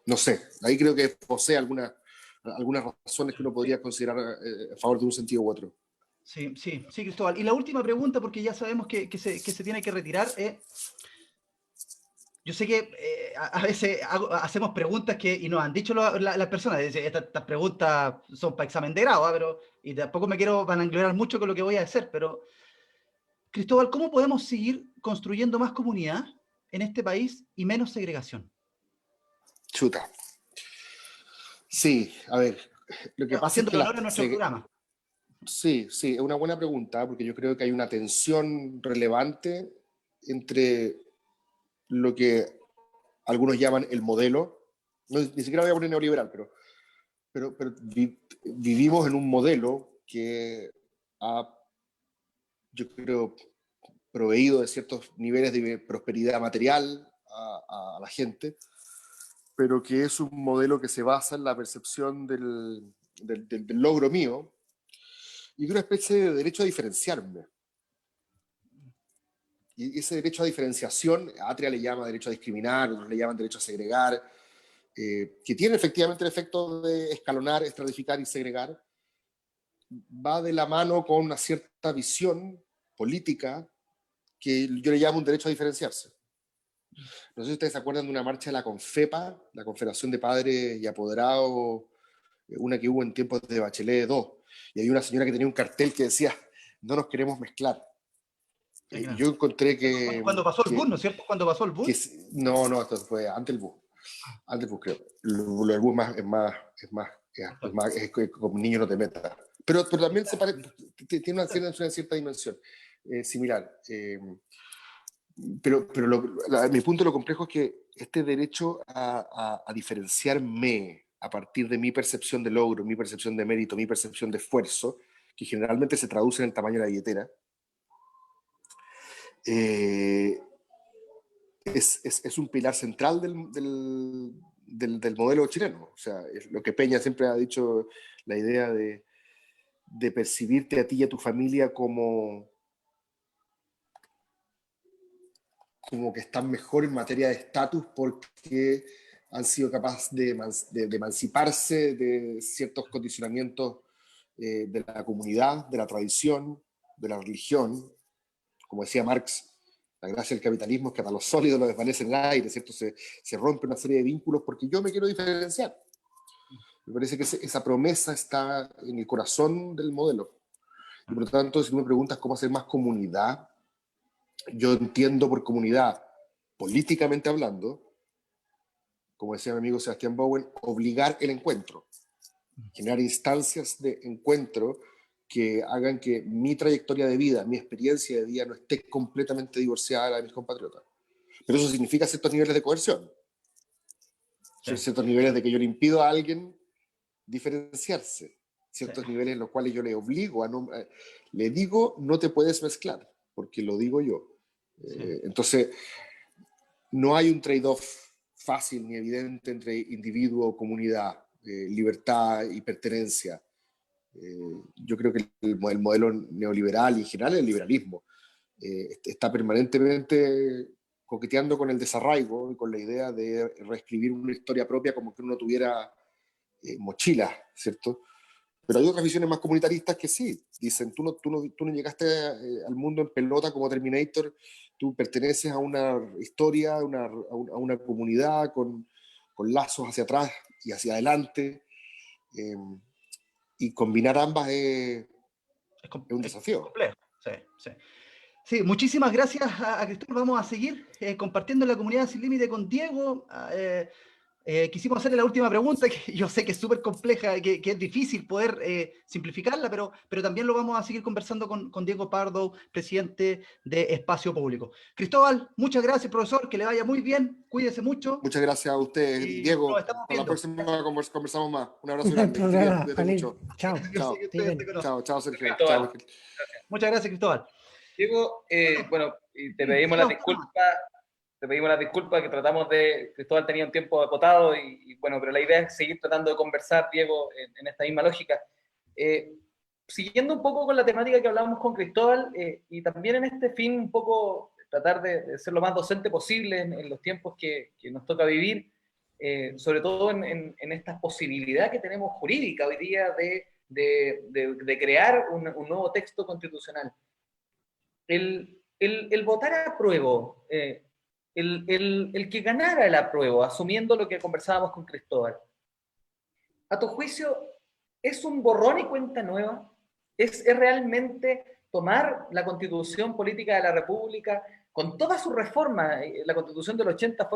no sé, ahí creo que posee algunas razones que uno podría considerar a favor de un sentido u otro. Sí, Cristóbal. Y la última pregunta, porque ya sabemos que se tiene que retirar. Yo sé que a veces hacemos preguntas y nos han dicho las personas, estas preguntas son para examen de grado, pero, y tampoco me quiero vanaglorar mucho con lo que voy a hacer, pero Cristóbal, ¿cómo podemos seguir construyendo más comunidad en este país y menos segregación? Chuta. Sí, a ver, lo que pasa es que Haciéndole honor a nuestro programa. Sí, es una buena pregunta, porque yo creo que hay una tensión relevante entre lo que algunos llaman el modelo, no, ni siquiera voy a poner neoliberal, pero vivimos en un modelo que ha, yo creo, proveído de ciertos niveles de prosperidad material a la gente, pero que es un modelo que se basa en la percepción del logro mío y de una especie de derecho a diferenciarme. Y ese derecho a diferenciación, Atria le llama derecho a discriminar, otros le llaman derecho a segregar, que tiene efectivamente el efecto de escalonar, estratificar y segregar, va de la mano con una cierta visión política que yo le llamo un derecho a diferenciarse. No sé si ustedes se acuerdan de una marcha de la CONFEPA, la Confederación de Padres y Apoderados, una que hubo en tiempos de Bachelet 2, y había una señora que tenía un cartel que decía, no nos queremos mezclar. Sí, claro. Yo encontré que... Cuando pasó el bus, ¿no es cierto? Cuando pasó el bus. No, esto fue antes del bus. Antes del bus, creo. Lo del bus es como niño no te metas. Pero también tiene una cierta dimensión similar. Pero mi punto de lo complejo es que este derecho a diferenciarme a partir de mi percepción de logro, mi percepción de mérito, mi percepción de esfuerzo, que generalmente se traduce en el tamaño de la billetera, es un pilar central del modelo chileno. O sea, es lo que Peña siempre ha dicho, la idea de percibirte a ti y a tu familia como que están mejor en materia de estatus porque han sido capaces de emanciparse de ciertos condicionamientos de la comunidad, de la tradición, de la religión. Como decía Marx, la gracia del capitalismo es que hasta los sólidos lo desvanece en el aire, ¿cierto? Se rompe una serie de vínculos porque yo me quiero diferenciar. Me parece que esa promesa está en el corazón del modelo. Y por lo tanto, si tú me preguntas cómo hacer más comunidad, yo entiendo por comunidad, políticamente hablando, como decía mi amigo Sebastián Bowen, obligar el encuentro, generar instancias de encuentro que hagan que mi trayectoria de vida, mi experiencia de vida no esté completamente divorciada de la de mis compatriotas. Pero eso significa ciertos niveles de coerción. Sí. Ciertos niveles de que yo le impido a alguien diferenciarse. Ciertos niveles en los cuales yo le obligo le digo, no te puedes mezclar, porque lo digo yo. Sí. Entonces, no hay un trade-off fácil ni evidente entre individuo o comunidad, libertad y pertenencia. Yo creo que el modelo neoliberal y en general el liberalismo está permanentemente coqueteando con el desarraigo y con la idea de reescribir una historia propia como que uno tuviera mochila, ¿cierto? Pero hay otras visiones más comunitaristas que sí, dicen, tú no llegaste al mundo en pelota como Terminator, tú perteneces a una historia, a una comunidad con lazos hacia atrás y hacia adelante, y combinar ambas es un desafío. Complejo. Sí, sí. Sí, muchísimas gracias a Cristóbal. Vamos a seguir compartiendo en la comunidad Sin Límite con Diego. Quisimos hacerle la última pregunta, que yo sé que es súper compleja, que es difícil poder simplificarla, pero también lo vamos a seguir conversando con Diego Pardo, presidente de Espacio Público. Cristóbal, muchas gracias, profesor, que le vaya muy bien, cuídese mucho. Muchas gracias a usted, Diego. Para la próxima conversamos más. Un abrazo grande. Mucho. Chao. Chao, Sergio. Chao. Muchas gracias, Cristóbal. Diego, bueno, te pedimos las disculpas. Te pedimos las disculpas que tratamos de... Cristóbal tenía un tiempo acotado y bueno, pero la idea es seguir tratando de conversar, Diego, en esta misma lógica. Siguiendo un poco con la temática que hablábamos con Cristóbal y también en este fin un poco tratar de ser lo más docente posible en los tiempos que nos toca vivir, sobre todo en esta posibilidad que tenemos jurídica hoy día de crear un nuevo texto constitucional. El votar a apruebo, el que ganara el apruebo, asumiendo lo que conversábamos con Cristóbal, a tu juicio, ¿es un borrón y cuenta nueva? ¿Es realmente tomar la Constitución Política de la República con todas sus reformas? La Constitución del 80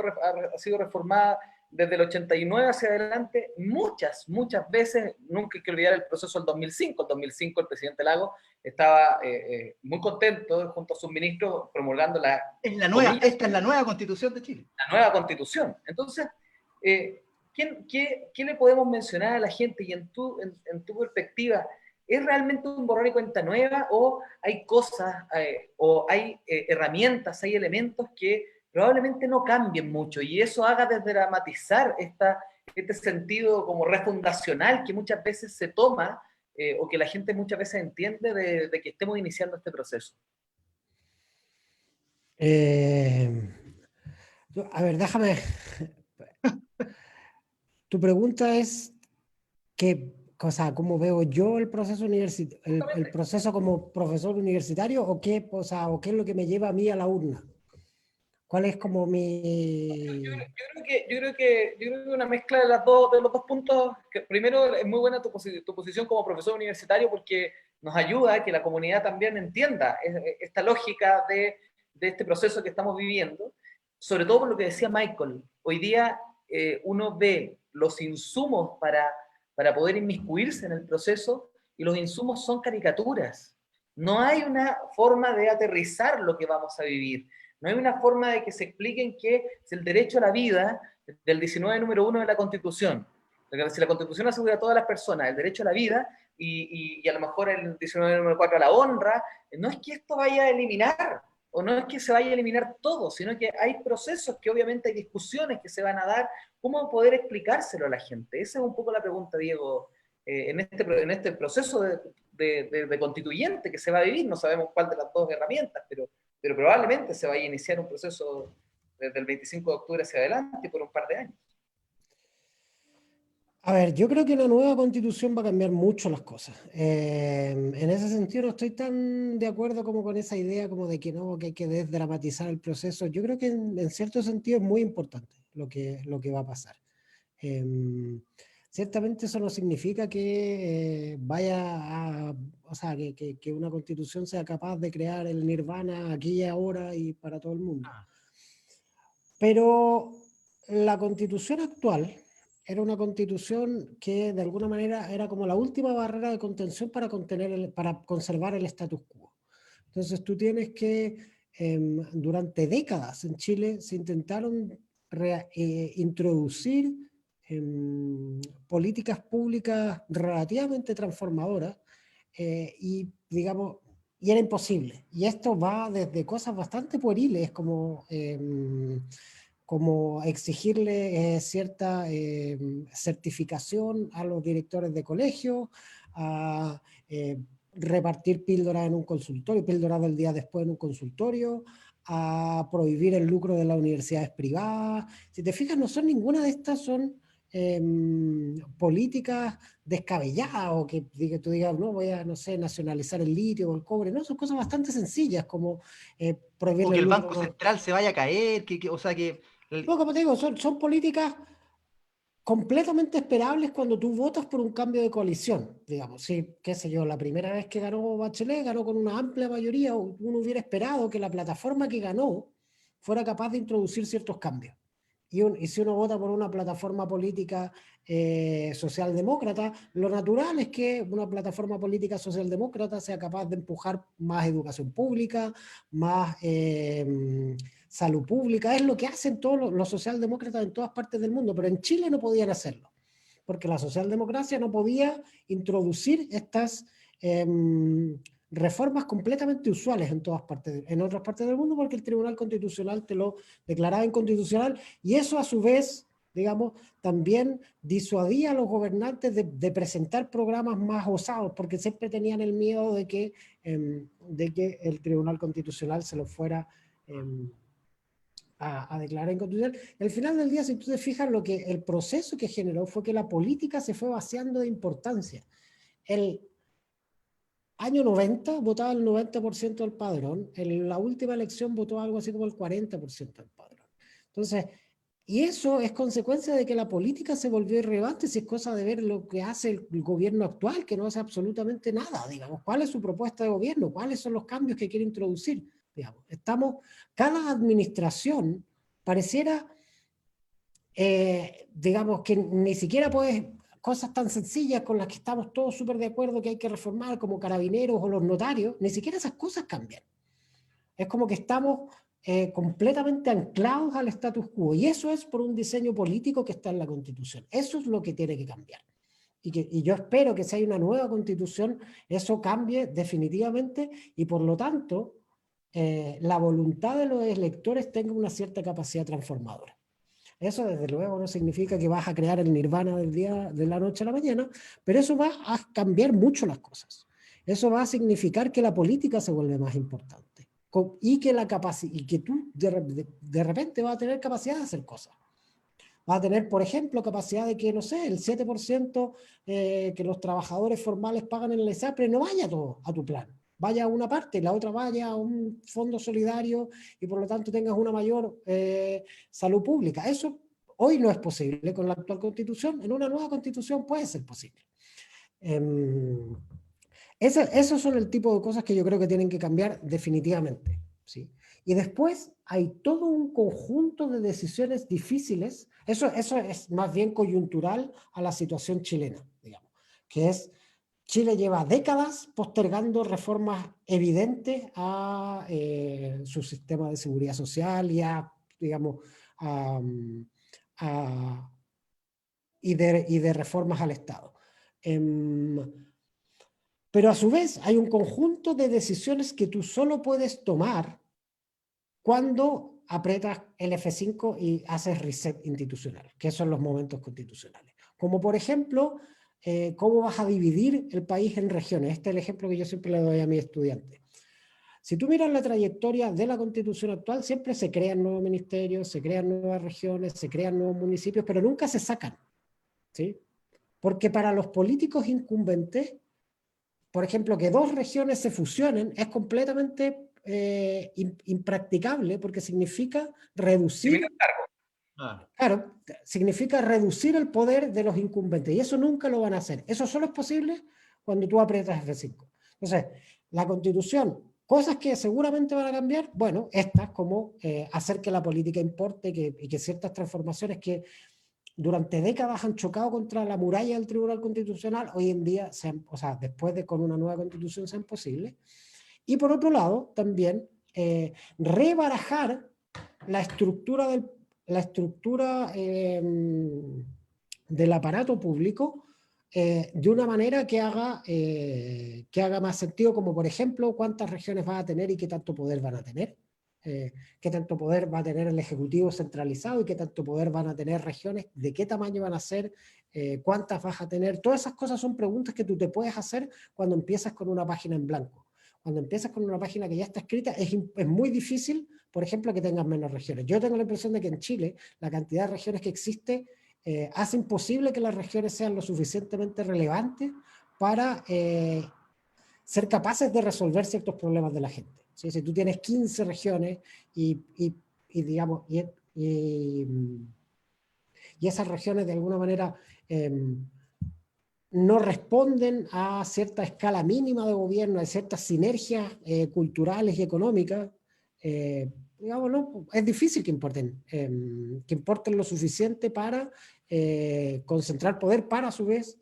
ha sido reformada desde el 89 hacia adelante muchas veces. Nunca hay que olvidar el proceso del 2005. El 2005 el presidente Lagos estaba muy contento junto a sus ministros promulgando esta es la nueva Constitución de Chile. La nueva Constitución. Entonces, ¿qué le podemos mencionar a la gente? Y en tu perspectiva, ¿es realmente un borrón y cuenta nueva o hay cosas o hay herramientas, hay elementos que probablemente no cambien mucho y eso haga desdramatizar este sentido como refundacional que muchas veces se toma o que la gente muchas veces entiende de que estemos iniciando este proceso? Eh, a ver, déjame. Tu pregunta es o sea, ¿cómo veo yo el proceso el proceso como profesor universitario o qué, o sea, o qué es lo que me lleva a mí a la urna? ¿Cuál es como mi... Yo creo que una mezcla de los dos puntos. Que primero, es muy buena tu posición como profesor universitario porque nos ayuda a que la comunidad también entienda esta lógica de este proceso que estamos viviendo, sobre todo por lo que decía Michael. Hoy día uno ve los insumos para poder inmiscuirse en el proceso y los insumos son caricaturas. No hay una forma de aterrizar lo que vamos a vivir. No hay una forma de que se expliquen que es el derecho a la vida del 19 número 1 de la Constitución. Si la Constitución asegura a todas las personas el derecho a la vida y a lo mejor el 19 número 4 a la honra, no es que esto vaya a eliminar o no es que se vaya a eliminar todo, sino que hay procesos que obviamente hay discusiones que se van a dar, cómo poder explicárselo a la gente. Esa es un poco la pregunta, Diego, en este proceso de constituyente que se va a vivir. No sabemos cuál de las dos herramientas, pero probablemente se vaya a iniciar un proceso desde el 25 de octubre hacia adelante por un par de años. A ver, yo creo que la nueva constitución va a cambiar mucho las cosas. En ese sentido no estoy tan de acuerdo como con esa idea como de que no, que hay que desdramatizar el proceso. Yo creo que en cierto sentido es muy importante lo que va a pasar. Ciertamente eso no significa que vaya a, o sea, que una constitución sea capaz de crear el nirvana aquí y ahora y para todo el mundo. Pero la constitución actual era una constitución que de alguna manera era como la última barrera de contención para para conservar el status quo. Entonces tú tienes que, durante décadas en Chile se intentaron introducir políticas públicas relativamente transformadoras y digamos, y era imposible. Y esto va desde cosas bastante pueriles como como exigirle cierta certificación a los directores de colegio, a repartir píldoras en un consultorio, píldoras del día después en un consultorio, a prohibir el lucro de las universidades privadas. Si te fijas, no son ninguna de estas, son políticas descabelladas o que tú digas, no, voy a, no sé, nacionalizar el litio o el cobre. No, son cosas bastante sencillas como prohibir O que el el lucro. Banco Central se vaya a caer, o sea que... No, como te digo, son políticas completamente esperables cuando tú votas por un cambio de coalición, digamos. Sí, qué sé yo, la primera vez que ganó Bachelet, ganó con una amplia mayoría, uno hubiera esperado que la plataforma que ganó fuera capaz de introducir ciertos cambios. Y si uno vota por una plataforma política socialdemócrata, lo natural es que una plataforma política socialdemócrata sea capaz de empujar más educación pública, más salud pública. Es lo que hacen todos los socialdemócratas en todas partes del mundo, pero en Chile no podían hacerlo, porque la socialdemocracia no podía introducir estas reformas completamente usuales en todas partes, en otras partes del mundo, porque el Tribunal Constitucional te lo declaraba inconstitucional, y eso a su vez, digamos, también disuadía a los gobernantes de presentar programas más osados, porque siempre tenían el miedo de que el Tribunal Constitucional se lo fuera a declarar inconstitucional. Al final del día, si tú te fijas, el proceso que generó fue que la política se fue vaciando de importancia. El año 90 votaba el 90% del padrón, en la última elección votó algo así como el 40% del padrón. Entonces, y eso es consecuencia de que la política se volvió irrelevante, si es cosa de ver lo que hace el gobierno actual, que no hace absolutamente nada, digamos, cuál es su propuesta de gobierno, cuáles son los cambios que quiere introducir, digamos. Cada administración pareciera, digamos, que ni siquiera puede, cosas tan sencillas con las que estamos todos súper de acuerdo que hay que reformar, como carabineros o los notarios, ni siquiera esas cosas cambian. Es como que estamos completamente anclados al status quo, y eso es por un diseño político que está en la Constitución. Eso es lo que tiene que cambiar. Y yo espero que si hay una nueva Constitución, eso cambie definitivamente, y por lo tanto, la voluntad de los electores tenga una cierta capacidad transformadora. Eso desde luego no significa que vas a crear el nirvana del día de la noche a la mañana, pero eso va a cambiar mucho las cosas. Eso va a significar que la política se vuelve más importante. y que tú de repente vas a tener capacidad de hacer cosas. Vas a tener, por ejemplo, capacidad de que, no sé, el 7% que los trabajadores formales pagan en el ESAPRE no vaya todo a tu plan. Vaya a una parte y la otra vaya a un fondo solidario y por lo tanto tengas una mayor salud pública. Eso hoy no es posible con la actual constitución. En una nueva constitución puede ser posible. Esos son el tipo de cosas que yo creo que tienen que cambiar definitivamente, ¿sí? Y después hay todo un conjunto de decisiones difíciles. Eso es más bien coyuntural a la situación chilena, digamos, que es Chile lleva décadas postergando reformas evidentes a su sistema de seguridad social y a, digamos, y de reformas al Estado. Pero a su vez hay un conjunto de decisiones que tú solo puedes tomar cuando aprietas el F5 y haces reset institucional, que son los momentos constitucionales. Como por ejemplo, cómo vas a dividir el país en regiones. Este es el ejemplo que yo siempre le doy a mis estudiantes. Si tú miras la trayectoria de la Constitución actual, siempre se crean nuevos ministerios, se crean nuevas regiones, se crean nuevos municipios, pero nunca se sacan, ¿sí? Porque para los políticos incumbentes, por ejemplo, que dos regiones se fusionen es completamente impracticable porque significa reducir, claro, significa reducir el poder de los incumbentes y eso nunca lo van a hacer. Eso solo es posible cuando tú aprietas F5. Entonces, la Constitución, cosas que seguramente van a cambiar, bueno, estas como hacer que la política importe y que ciertas transformaciones que durante décadas han chocado contra la muralla del Tribunal Constitucional, hoy en día, o sea, después de con una nueva constitución sean posibles. Y por otro lado, también rebarajar la estructura del aparato público de una manera que haga más sentido, como por ejemplo, cuántas regiones van a tener y qué tanto poder van a tener. Qué tanto poder va a tener el Ejecutivo centralizado y qué tanto poder van a tener regiones, de qué tamaño van a ser, cuántas vas a tener. Todas esas cosas son preguntas que tú te puedes hacer cuando empiezas con una página en blanco. Cuando empiezas con una página que ya está escrita, es muy difícil, por ejemplo, que tengas menos regiones. Yo tengo la impresión de que en Chile la cantidad de regiones que existe hace imposible que las regiones sean lo suficientemente relevantes para ser capaces de resolver ciertos problemas de la gente. ¿Sí? Si tú tienes 15 regiones y esas regiones de alguna manera no responden a cierta escala mínima de gobierno, a ciertas sinergias culturales y económicas, digamos, ¿no? Es difícil que importen lo suficiente para concentrar poder para a su vez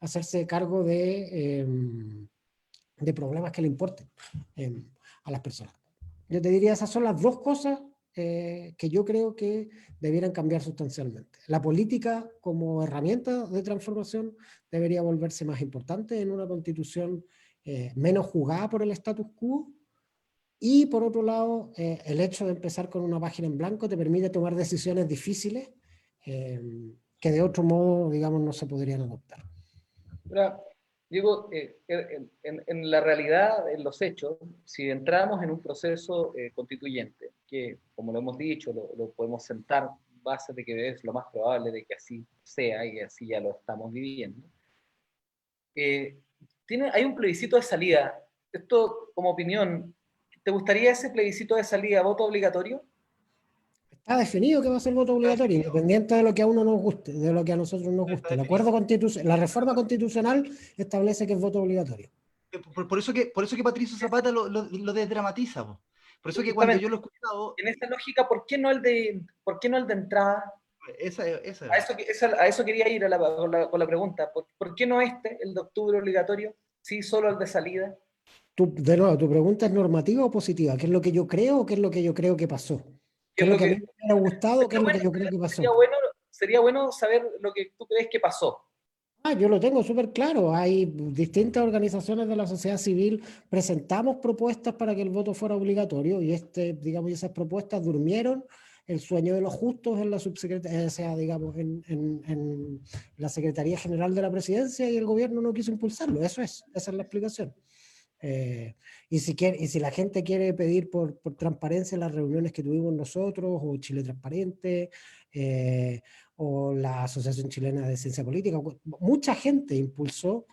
hacerse cargo de problemas que le importen a las personas. Yo te diría, esas son las dos cosas que yo creo que debieran cambiar sustancialmente. La política como herramienta de transformación debería volverse más importante en una constitución menos jugada por el status quo, y por otro lado, el hecho de empezar con una página en blanco te permite tomar decisiones difíciles que de otro modo, digamos, no se podrían adoptar. Ahora, Diego, en la realidad, en los hechos, si entramos en un proceso constituyente, que como lo hemos dicho, lo podemos sentar en base de que es lo más probable de que así sea y así ya lo estamos viviendo, hay un plebiscito de salida. Esto, como opinión, ¿te gustaría ese plebiscito de salida, voto obligatorio? Está definido que va a ser voto obligatorio, independiente de lo que a uno nos guste, de lo que a nosotros nos guste. La reforma constitucional establece que es voto obligatorio. Por eso que Patricio Zapata lo desdramatiza. Por eso que cuando yo lo he escuchado... En esta lógica, ¿por qué no el de entrada? A eso quería ir con la pregunta. ¿Por qué no el de octubre obligatorio? Sí, solo el de salida. De nuevo, ¿tu pregunta es normativa o positiva? ¿Qué es lo que yo creo o qué es lo que yo creo que pasó? ¿Qué es lo que a mí me hubiera gustado? ¿Qué es lo que yo creo que pasó? Sería bueno saber lo que tú crees que pasó. Yo lo tengo súper claro. Hay distintas organizaciones de la sociedad civil, presentamos propuestas para que el voto fuera obligatorio y esas propuestas durmieron el sueño de los justos en la subsecretaría, digamos, en la Secretaría General de la Presidencia, y el gobierno no quiso impulsarlo. Esa es la explicación. Y si la gente quiere pedir por transparencia las reuniones que tuvimos nosotros, o Chile Transparente, o la Asociación Chilena de Ciencia Política, mucha gente impulsó,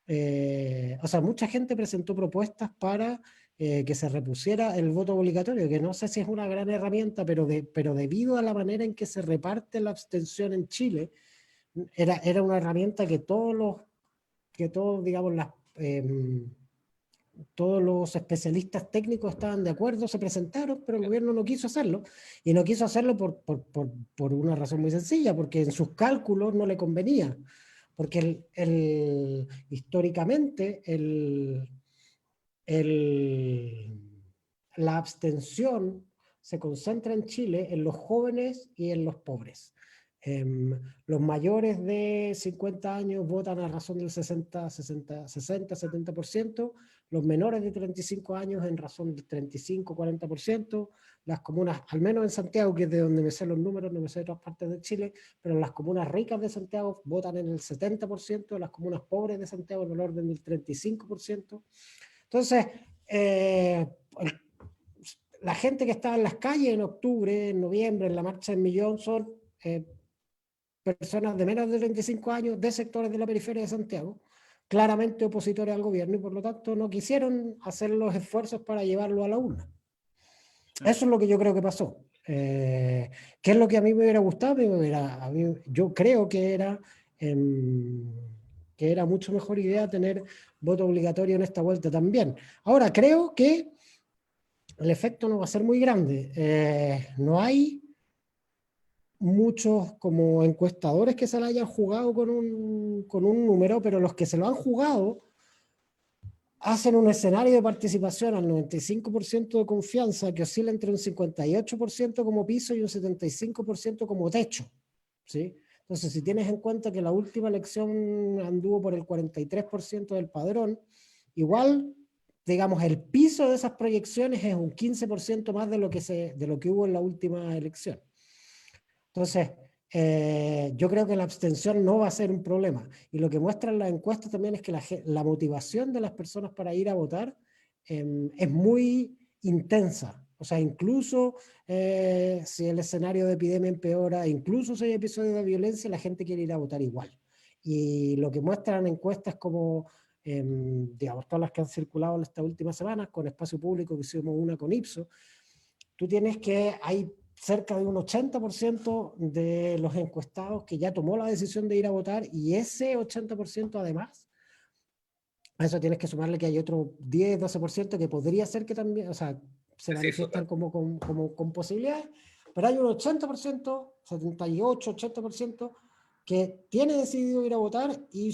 o sea, mucha gente presentó propuestas para que se repusiera el voto obligatorio, que no sé si es una gran herramienta, pero debido a la manera en que se reparte la abstención en Chile, era una herramienta que todos, digamos, todos los especialistas técnicos estaban de acuerdo, se presentaron, pero el gobierno no quiso hacerlo. Y no quiso hacerlo por una razón muy sencilla, porque en sus cálculos no le convenía. Porque históricamente la abstención se concentra en Chile en los jóvenes y en los pobres. Los mayores de 50 años votan a razón del 60-70%, los menores de 35 años en razón del 35-40%, las comunas, al menos en Santiago, que es de donde me sé los números, no me sé de otras partes de Chile, pero las comunas ricas de Santiago votan en el 70%, las comunas pobres de Santiago en el orden del 35%. Entonces, la gente que estaba en las calles en octubre, en noviembre, en la marcha del millón, son personas de menos de 35 años de sectores de la periferia de Santiago, claramente opositores al gobierno, y por lo tanto no quisieron hacer los esfuerzos para llevarlo a la urna. Eso es lo que yo creo que pasó. ¿Qué es lo que a mí me hubiera gustado? Yo creo que era mucho mejor idea tener voto obligatorio en esta vuelta también. Ahora, creo que el efecto no va a ser muy grande. No hay muchos como encuestadores que se la hayan jugado con un número, pero los que se lo han jugado hacen un escenario de participación al 95% de confianza que oscila entre un 58% como piso y un 75% como techo, ¿sí? Entonces, si tienes en cuenta que la última elección anduvo por el 43% del padrón, igual, digamos, el piso de esas proyecciones es un 15% más de lo que hubo en la última elección. Entonces, yo creo que la abstención no va a ser un problema. Y lo que muestran las encuestas también es que la motivación de las personas para ir a votar es muy intensa. O sea, incluso si el escenario de epidemia empeora, incluso si hay episodios de violencia, la gente quiere ir a votar igual. Y lo que muestran encuestas como, digamos, todas las que han circulado en estas últimas semanas, con Espacio Público, que hicimos una con Ipsos, tú tienes que hay cerca de un 80% de los encuestados que ya tomó la decisión de ir a votar, y ese 80% además, a eso tienes que sumarle que hay otro 10-12% que podría ser que también, o sea, se manifiestan con posibilidades, pero hay un 80%, 78-80%, que tiene decidido ir a votar, y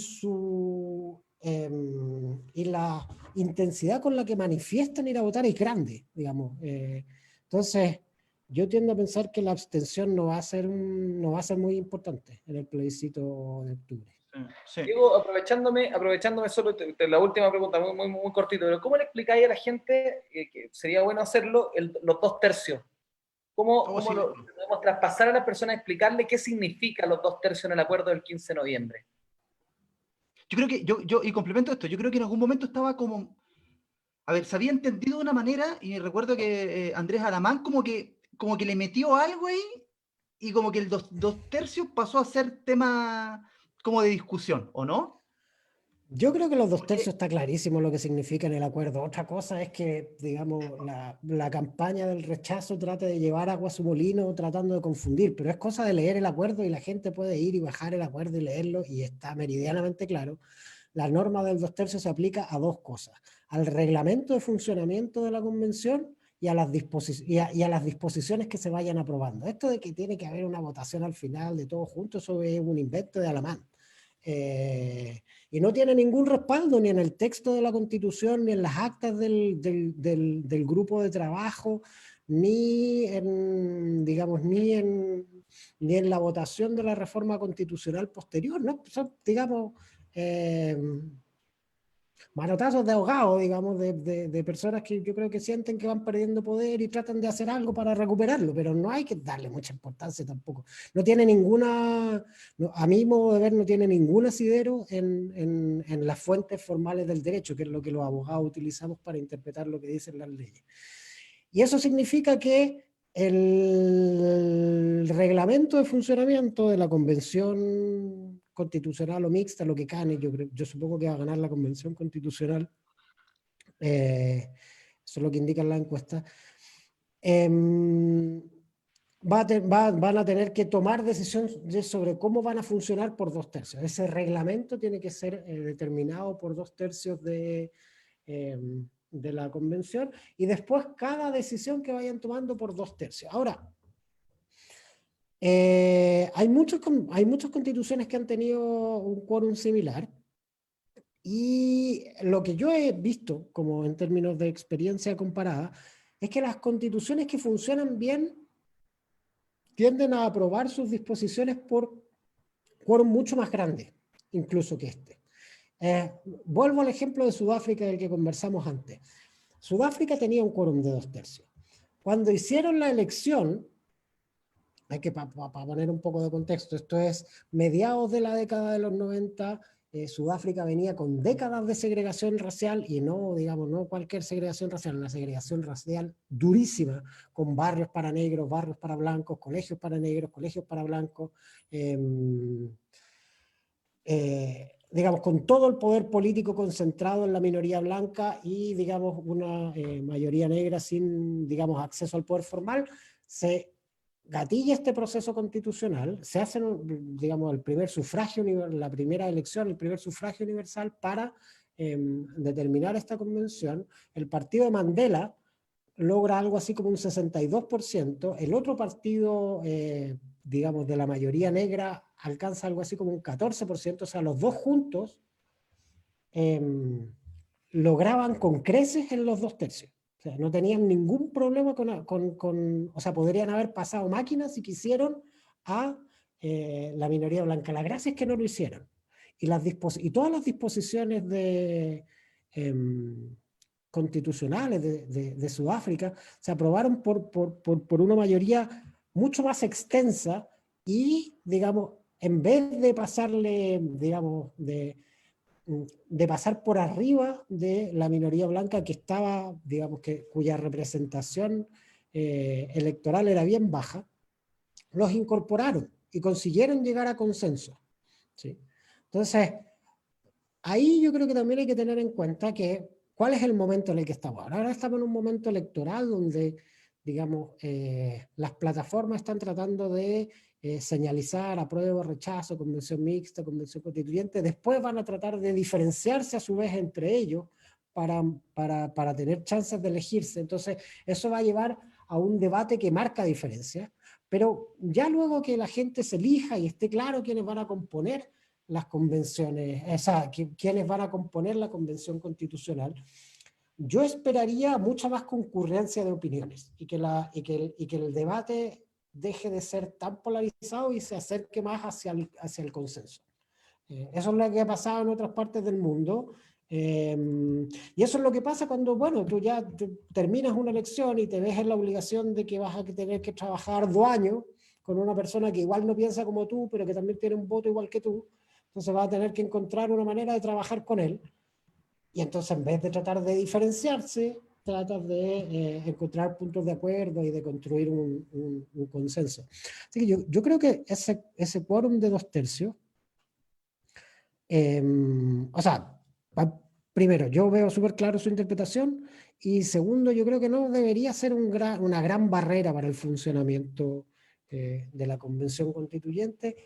la intensidad con la que manifiestan ir a votar es grande, digamos. Entonces, yo tiendo a pensar que la abstención no va a ser muy importante en el plebiscito de octubre. Sí. Diego, aprovechándome solo la última pregunta, muy cortito, pero ¿cómo le explicáis a la gente, que sería bueno hacerlo, los 2/3? ¿Cómo Sí. lo podemos traspasar a las personas, explicarle qué significa los 2/3 en el acuerdo del 15 de noviembre? Yo creo que, y complemento esto, yo creo que en algún momento estaba como, a ver, se había entendido de una manera, y recuerdo que Andrés Alamán como que le metió algo ahí, y como que el 2/3 pasó a ser tema como de discusión, ¿o no? Yo creo que los 2/3 Porque, está clarísimo lo que significa en el acuerdo. Otra cosa es que, digamos, la campaña del rechazo trate de llevar agua a su molino tratando de confundir, pero es cosa de leer el acuerdo, y la gente puede ir y bajar el acuerdo y leerlo, y está meridianamente claro. La norma del 2/3 se aplica a dos cosas: al reglamento de funcionamiento de la convención y a las disposiciones que se vayan aprobando. Esto de que tiene que haber una votación al final de todo junto, eso es un invento de Alamán. Y no tiene ningún respaldo ni en el texto de la Constitución, ni en las actas del grupo de trabajo, ni en, digamos, ni en la votación de la reforma constitucional posterior, ¿no? Son, digamos, manotazos de ahogado, digamos, de personas que yo creo que sienten que van perdiendo poder y tratan de hacer algo para recuperarlo, pero no hay que darle mucha importancia tampoco. No tiene ninguna, a mi modo de ver, no tiene ningún asidero en las fuentes formales del derecho, que es lo que los abogados utilizamos para interpretar lo que dicen las leyes. Y eso significa que el reglamento de funcionamiento de la Convención Constitucional o mixta, lo que gane, yo supongo que va a ganar la Convención Constitucional, eso es lo que indican las encuestas, van a tener que tomar decisiones sobre cómo van a funcionar por 2/3. Ese reglamento tiene que ser determinado por 2/3 de la convención, y después cada decisión que vayan tomando por 2/3. Ahora, hay muchas constituciones que han tenido un quórum similar, y lo que yo he visto, como en términos de experiencia comparada, es que las constituciones que funcionan bien tienden a aprobar sus disposiciones por quórum mucho más grande, incluso que este. Vuelvo al ejemplo de Sudáfrica del que conversamos antes. Sudáfrica tenía un quórum de 2/3. Cuando hicieron la elección, hay que para poner un poco de contexto, esto es mediados de la década de los 90, Sudáfrica venía con décadas de segregación racial, y no, digamos, no cualquier segregación racial, una segregación racial durísima, con barrios para negros, barrios para blancos, colegios para negros, colegios para blancos, digamos, con todo el poder político concentrado en la minoría blanca y, digamos, una mayoría negra sin, digamos, acceso al poder formal. Se gatilla este proceso constitucional, se hace, digamos, el primer sufragio, la primera elección, el primer sufragio universal para determinar esta convención. El partido de Mandela logra algo así como un 62%, el otro partido, digamos, de la mayoría negra alcanza algo así como un 14%, o sea, los dos juntos lograban con creces en los 2/3. O sea, no tenían ningún problema o sea, podrían haber pasado máquinas si quisieron a la minoría blanca. La gracia es que no lo hicieron. Y todas las disposiciones constitucionales de Sudáfrica se aprobaron por una mayoría mucho más extensa y, digamos, en vez de pasarle, digamos, de pasar por arriba de la minoría blanca que estaba, digamos, cuya representación electoral era bien baja, los incorporaron y consiguieron llegar a consenso, ¿sí? Entonces, ahí yo creo que también hay que tener en cuenta que cuál es el momento en el que estamos. Ahora estamos en un momento electoral donde, digamos, las plataformas están tratando de señalizar apruebo, rechazo, convención mixta, convención constituyente. Después van a tratar de diferenciarse a su vez entre ellos para tener chances de elegirse. Entonces, eso va a llevar a un debate que marca diferencias, pero ya luego que la gente se elija y esté claro quiénes van a componer las convenciones, o sea, quiénes van a componer la convención constitucional, yo esperaría mucha más concurrencia de opiniones y que el debate deje de ser tan polarizado y se acerque más hacia el consenso. Eso es lo que ha pasado en otras partes del mundo. Y eso es lo que pasa cuando, bueno, tú ya terminas una elección y te ves en la obligación de que vas a tener que trabajar 2 años con una persona que igual no piensa como tú, pero que también tiene un voto igual que tú. Entonces vas a tener que encontrar una manera de trabajar con él. Y entonces, en vez de tratar de diferenciarse, tratas de encontrar puntos de acuerdo y de construir un consenso. Así que yo creo que ese quórum de 2/3, o sea, primero, yo veo súper claro su interpretación, y segundo, yo creo que no debería ser una gran barrera para el funcionamiento de la Convención Constituyente.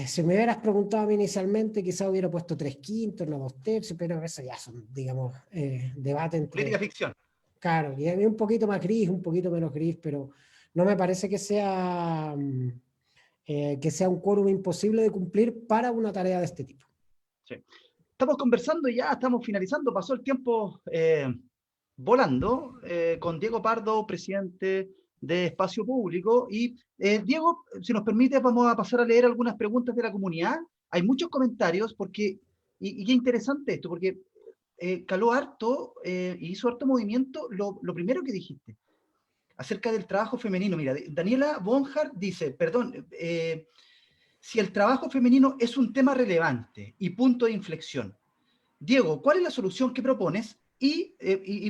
Si me hubieras preguntado a mí inicialmente, quizá hubiera puesto 3/5, no 2/3, pero eso ya son, digamos, debate entre... Política ficción. Claro, y es un poquito más gris, un poquito menos gris, pero no me parece que sea un quórum imposible de cumplir para una tarea de este tipo. Sí. Estamos conversando, ya estamos finalizando, pasó el tiempo volando, con Diego Pardo, presidente de Espacio Público. Y Diego, si nos permite, vamos a pasar a leer algunas preguntas de la comunidad. Hay muchos comentarios porque Y qué interesante esto, porque caló harto y hizo harto movimiento lo primero que dijiste, acerca del trabajo femenino. Mira, Daniela Bonhart dice, perdón, si el trabajo femenino es un tema relevante y punto de inflexión. Diego, ¿cuál es la solución que propones? Y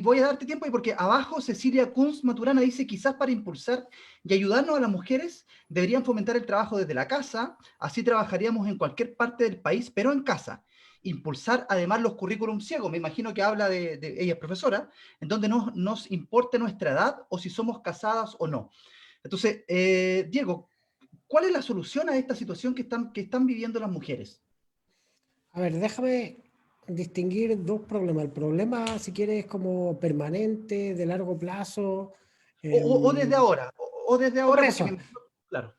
voy a darte tiempo ahí porque abajo Cecilia Kunz Maturana dice, quizás para impulsar y ayudarnos a las mujeres deberían fomentar el trabajo desde la casa, así trabajaríamos en cualquier parte del país, pero en casa. Impulsar además los currículum ciegos, me imagino que habla ella es profesora, en donde no nos importe nuestra edad o si somos casadas o no. Entonces, Diego, ¿cuál es la solución a esta situación que están viviendo las mujeres? A ver, déjame distinguir dos problemas. El problema, si quieres, es como permanente, de largo plazo. O desde ahora, o desde No, por ahora, porque me eso. imagino, claro.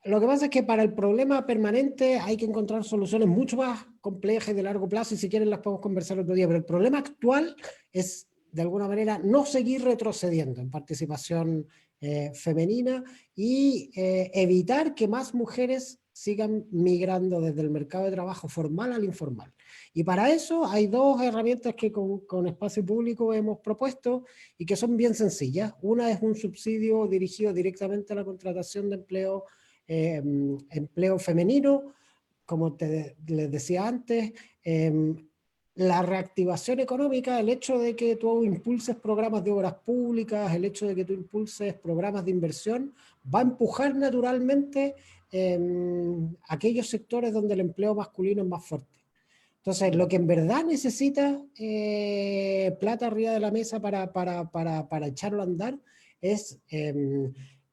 Lo que pasa es que para el problema permanente hay que encontrar soluciones mucho más complejas y de largo plazo, y si quieren las podemos conversar otro día, pero el problema actual es, de alguna manera, no seguir retrocediendo en participación femenina y evitar que más mujeres sigan migrando desde el mercado de trabajo formal al informal. Y para eso hay dos herramientas que con Espacio Público hemos propuesto y que son bien sencillas. Una es un subsidio dirigido directamente a la contratación de empleo femenino, como les decía antes, la reactivación económica, el hecho de que tú impulses programas de obras públicas, el hecho de que tú impulses programas de inversión, va a empujar naturalmente aquellos sectores donde el empleo masculino es más fuerte. Entonces, lo que en verdad necesita plata arriba de la mesa para echarlo a andar es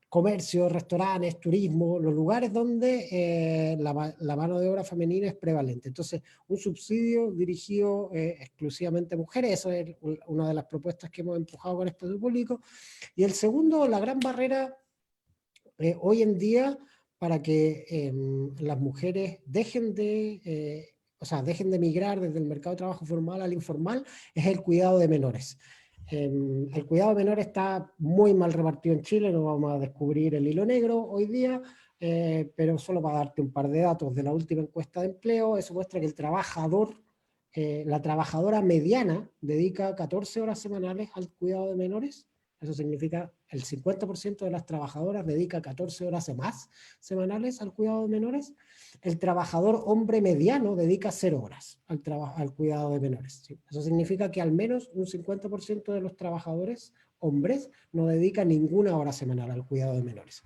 comercio, restaurantes, turismo, los lugares donde la mano de obra femenina es prevalente. Entonces, un subsidio dirigido exclusivamente a mujeres, eso es una de las propuestas que hemos empujado con Espacio Público. Y el segundo, la gran barrera hoy en día para que las mujeres dejen de migrar desde el mercado de trabajo formal al informal, es el cuidado de menores. El cuidado de menores está muy mal repartido en Chile, no vamos a descubrir el hilo negro hoy día, pero solo para darte un par de datos de la última encuesta de empleo, eso muestra que la trabajadora mediana dedica 14 horas semanales al cuidado de menores. Eso significa el 50% de las trabajadoras dedica 14 horas o más semanales al cuidado de menores. El trabajador hombre mediano dedica 0 horas al cuidado de menores. ¿Sí? Eso significa que al menos un 50% de los trabajadores hombres no dedican ninguna hora semanal al cuidado de menores.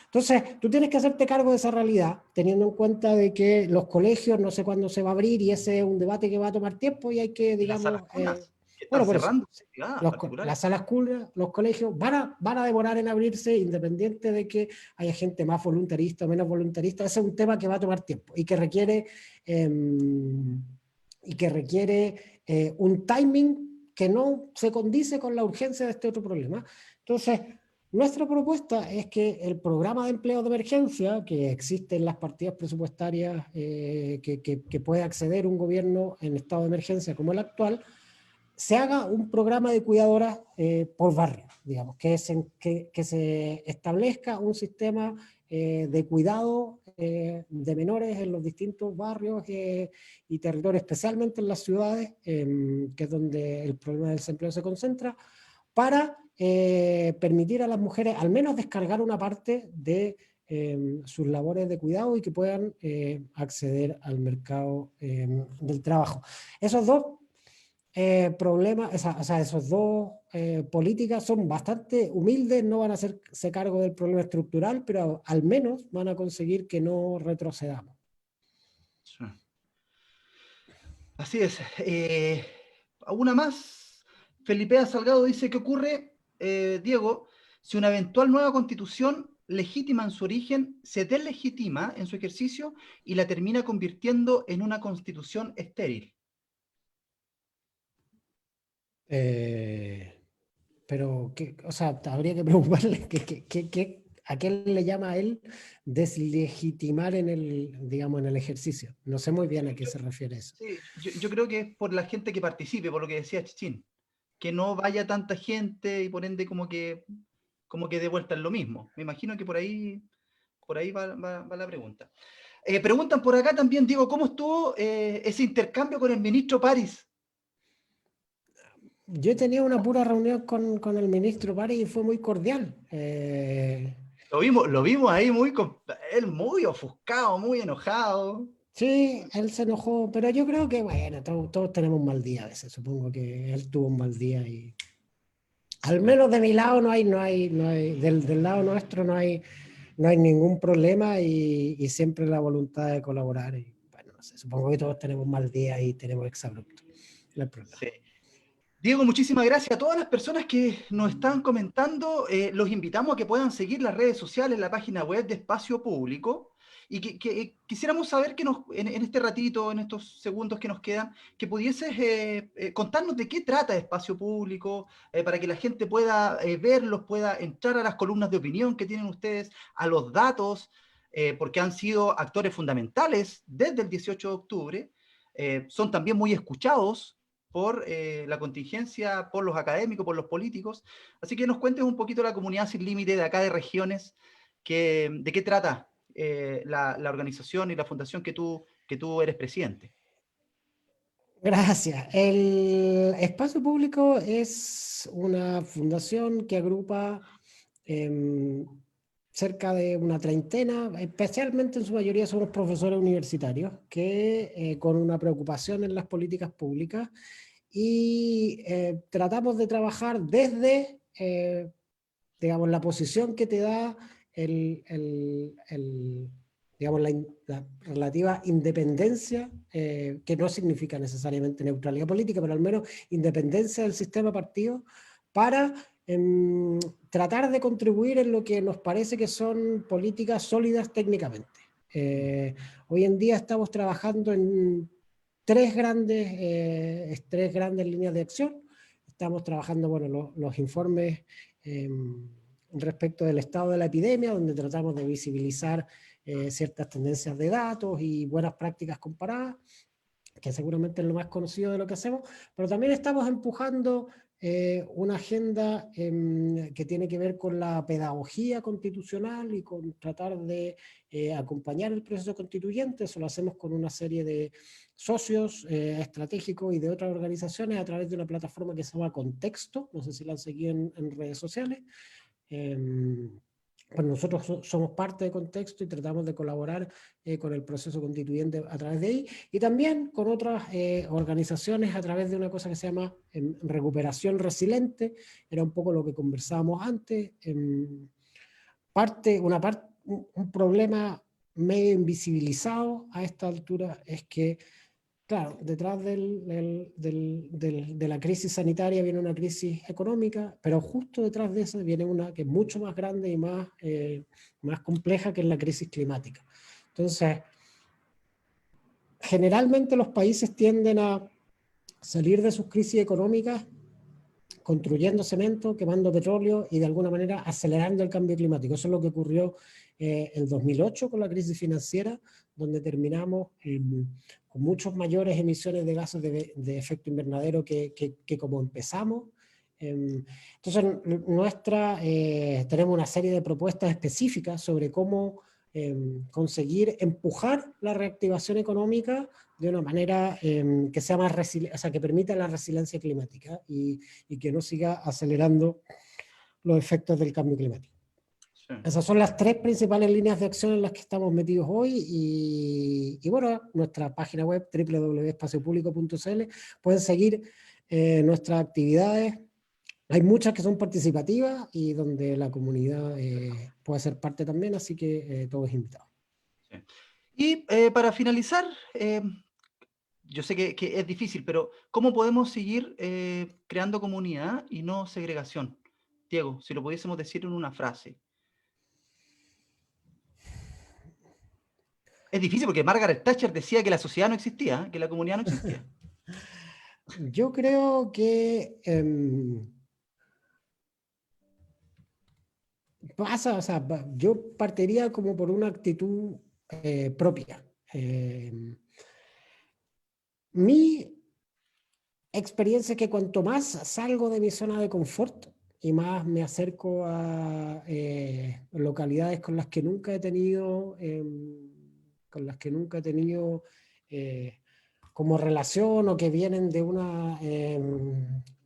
Entonces, tú tienes que hacerte cargo de esa realidad, teniendo en cuenta de que los colegios no sé cuándo se va a abrir y ese es un debate que va a tomar tiempo y hay que, Y las digamos... salas cunas, que están bueno, por eso, cerrando, privadas, las particulares. salas cunas, los colegios van a demorar en abrirse independiente de que haya gente más voluntarista o menos voluntarista. Ese es un tema que va a tomar tiempo y que requiere un timing que no se condice con la urgencia de este otro problema. Entonces, nuestra propuesta es que el programa de empleo de emergencia, que existe en las partidas presupuestarias que puede acceder un gobierno en estado de emergencia como el actual, se haga un programa de cuidadoras por barrio, digamos, que se establezca un sistema de cuidado de menores en los distintos barrios y territorios, especialmente en las ciudades, que es donde el problema del desempleo se concentra, para permitir a las mujeres al menos descargar una parte de sus labores de cuidado y que puedan acceder al mercado del trabajo. Esos dos problemas, esos dos políticas son bastante humildes, no van a hacerse cargo del problema estructural, pero al menos van a conseguir que no retrocedamos. Sí. Así es. Una más. Felipe Salgado dice, ¿qué ocurre, Diego, si una eventual nueva constitución legítima en su origen se deslegitima en su ejercicio y la termina convirtiendo en una constitución estéril? Pero, o sea, habría que preocuparle a qué le llama a él deslegitimar digamos, en el ejercicio. No sé muy bien a qué se refiere eso. Sí, yo creo que es por la gente que participe, por lo que decía Chichín, que no vaya tanta gente y por ende como que de vuelta en lo mismo. Me imagino que por ahí va la pregunta. Preguntan por acá también, Diego, ¿cómo estuvo ese intercambio con el ministro París? Yo he tenido una pura reunión con el ministro París y fue muy cordial. Lo vimos ahí él muy ofuscado, muy enojado. Sí, él se enojó, pero yo creo que, bueno, todos tenemos un mal día a veces. Supongo que él tuvo un mal día y al menos de mi lado del lado nuestro no hay ningún problema y siempre la voluntad de colaborar. Y, bueno, no sé, supongo que todos tenemos mal día y tenemos exabrupto. No hay problema. Sí. Diego, muchísimas gracias a todas las personas que nos están comentando. Los invitamos a que puedan seguir las redes sociales, la página web de Espacio Público. Y quisiéramos saber que en este ratito, en estos segundos que nos quedan, que pudieses contarnos de qué trata Espacio Público, para que la gente pueda verlos, pueda entrar a las columnas de opinión que tienen ustedes, a los datos, porque han sido actores fundamentales desde el 18 de octubre. Son también muy escuchados por la contingencia, por los académicos, por los políticos. Así que nos cuentes un poquito la comunidad sin límite de acá de regiones, de qué trata la organización y la fundación que tú eres presidente. Gracias. El Espacio Público es una fundación que agrupa cerca de una treintena, especialmente en su mayoría somos profesores universitarios, que con una preocupación en las políticas públicas y tratamos de trabajar desde, digamos, la posición que te da digamos, la relativa independencia, que no significa necesariamente neutralidad política, pero al menos independencia del sistema partido, para tratar de contribuir en lo que nos parece que son políticas sólidas técnicamente. Hoy en día estamos trabajando en tres grandes líneas de acción. Estamos trabajando, bueno, los informes respecto del estado de la epidemia, donde tratamos de visibilizar ciertas tendencias de datos y buenas prácticas comparadas, que seguramente es lo más conocido de lo que hacemos, pero también estamos empujando una agenda que tiene que ver con la pedagogía constitucional y con tratar de acompañar el proceso constituyente. Eso lo hacemos con una serie de socios estratégicos y de otras organizaciones a través de una plataforma que se llama Contexto, no sé si la han seguido en redes sociales. Pues nosotros somos parte de Contexto y tratamos de colaborar con el proceso constituyente a través de ahí y también con otras organizaciones a través de una cosa que se llama Recuperación Resiliente. Era un poco lo que conversábamos antes. Un problema medio invisibilizado a esta altura es que, claro, detrás de la crisis sanitaria viene una crisis económica, pero justo detrás de esa viene una que es mucho más grande y más compleja, que es la crisis climática. Entonces, generalmente los países tienden a salir de sus crisis económicas construyendo cemento, quemando petróleo y de alguna manera acelerando el cambio climático. Eso es lo que ocurrió en 2008 con la crisis financiera, donde terminamos con muchas mayores emisiones de gases de efecto invernadero que como empezamos. Entonces, tenemos una serie de propuestas específicas sobre cómo conseguir empujar la reactivación económica de una manera que sea más resiliente, o sea, que permita la resiliencia climática y que no siga acelerando los efectos del cambio climático. Sí. Esas son las tres principales líneas de acción en las que estamos metidos hoy y bueno, nuestra página web www.espaciopublico.cl pueden seguir nuestras actividades. Hay muchas que son participativas y donde la comunidad puede ser parte también, así que todo es invitado. Sí. Y para finalizar, yo sé que es difícil, pero ¿cómo podemos seguir creando comunidad y no segregación? Diego, si lo pudiésemos decir en una frase. Es difícil porque Margaret Thatcher decía que la sociedad no existía, que la comunidad no existía. Yo creo que o sea, yo partiría como por una actitud propia. Mi experiencia es que cuanto más salgo de mi zona de confort y más me acerco a localidades con las que nunca he tenido con las que nunca he tenido como relación o que vienen de una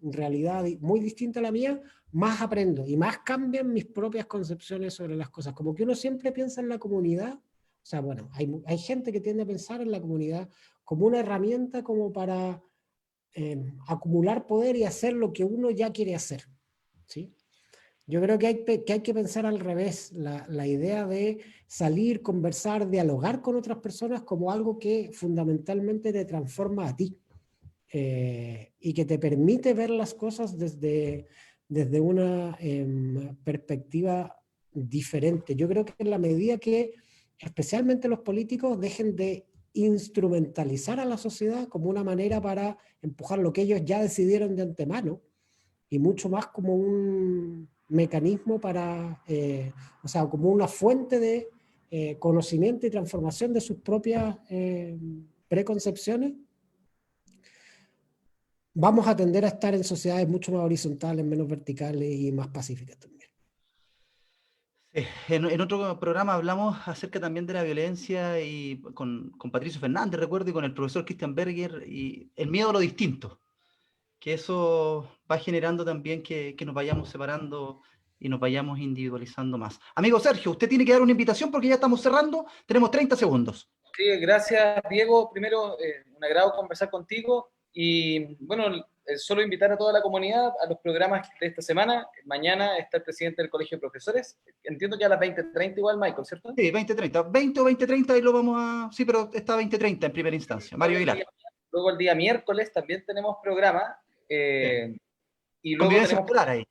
realidad muy distinta a la mía, más aprendo y más cambian mis propias concepciones sobre las cosas. Como que uno siempre piensa en la comunidad, o sea, bueno, hay gente que tiende a pensar en la comunidad como una herramienta como para acumular poder y hacer lo que uno ya quiere hacer, ¿sí? Yo creo que hay que pensar al revés, la idea de salir, conversar, dialogar con otras personas como algo que fundamentalmente te transforma a ti y que te permite ver las cosas desde una perspectiva diferente. Yo creo que en la medida que especialmente los políticos dejen de instrumentalizar a la sociedad como una manera para empujar lo que ellos ya decidieron de antemano, y mucho más como un mecanismo para, o sea, como una fuente de conocimiento y transformación de sus propias preconcepciones, vamos a tender a estar en sociedades mucho más horizontales, menos verticales y más pacíficas también. En otro programa hablamos acerca también de la violencia y con Patricio Fernández, recuerdo, y con el profesor Christian Berger, y el miedo a lo distinto, que eso va generando también que nos vayamos separando y nos vayamos individualizando más. Amigo Sergio, usted tiene que dar una invitación porque ya estamos cerrando, tenemos 30 segundos. Sí, gracias, Diego. Primero, un agrado conversar contigo y, bueno, solo invitar a toda la comunidad a los programas de esta semana. Mañana está el presidente del Colegio de Profesores. Entiendo que a las 20:30 igual, Michael, ¿cierto? Sí, 20:30. 20 o 20:30 ahí lo vamos a... Sí, pero está 20:30 en primera instancia. Mario Aguilar. Luego el día miércoles también tenemos programa. Y luego Convivencia tenemos escolar ahí.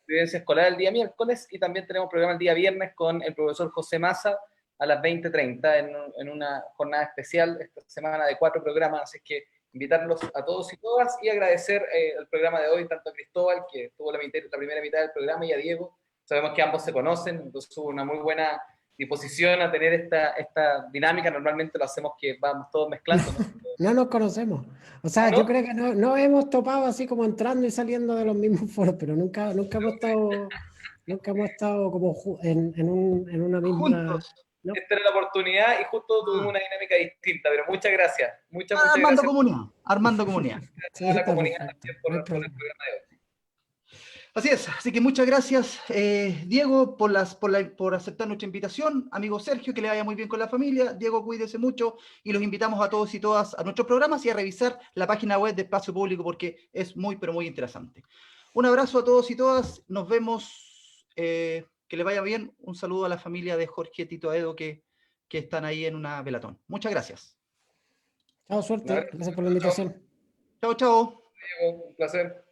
convivencia escolar el día miércoles y también tenemos programa el día viernes con el profesor José Massa a las 20:30 en una jornada especial esta semana de 4 programas, así que invitarlos a todos y todas y agradecer el programa de hoy tanto a Cristóbal, que tuvo la primera mitad del programa, y a Diego. Sabemos que ambos se conocen, entonces hubo una muy buena disposición a tener esta dinámica. Normalmente lo hacemos que vamos todos mezclando, ¿no? No nos conocemos. O sea, ¿No? yo creo que no hemos topado así como entrando y saliendo de los mismos foros, pero nunca hemos estado como en una misma... Juntos. ¿no? Esta era la oportunidad y justo tuvimos una dinámica distinta, pero muchas gracias. Muchas Armando gracias. Comunidad. Armando Comunidad. A toda la comunidad también por el programa de hoy. Así es, así que muchas gracias, Diego, por aceptar nuestra invitación. Amigo Sergio, que le vaya muy bien con la familia. Diego, cuídese mucho y los invitamos a todos y todas a nuestros programas y a revisar la página web de Espacio Público porque es muy, pero muy interesante. Un abrazo a todos y todas. Nos vemos. Que le vaya bien. Un saludo a la familia de Jorge Tito Aedo que están ahí en una velatón. Muchas gracias. Chao, suerte. Gracias por la invitación. Chao, chao. Diego, un placer.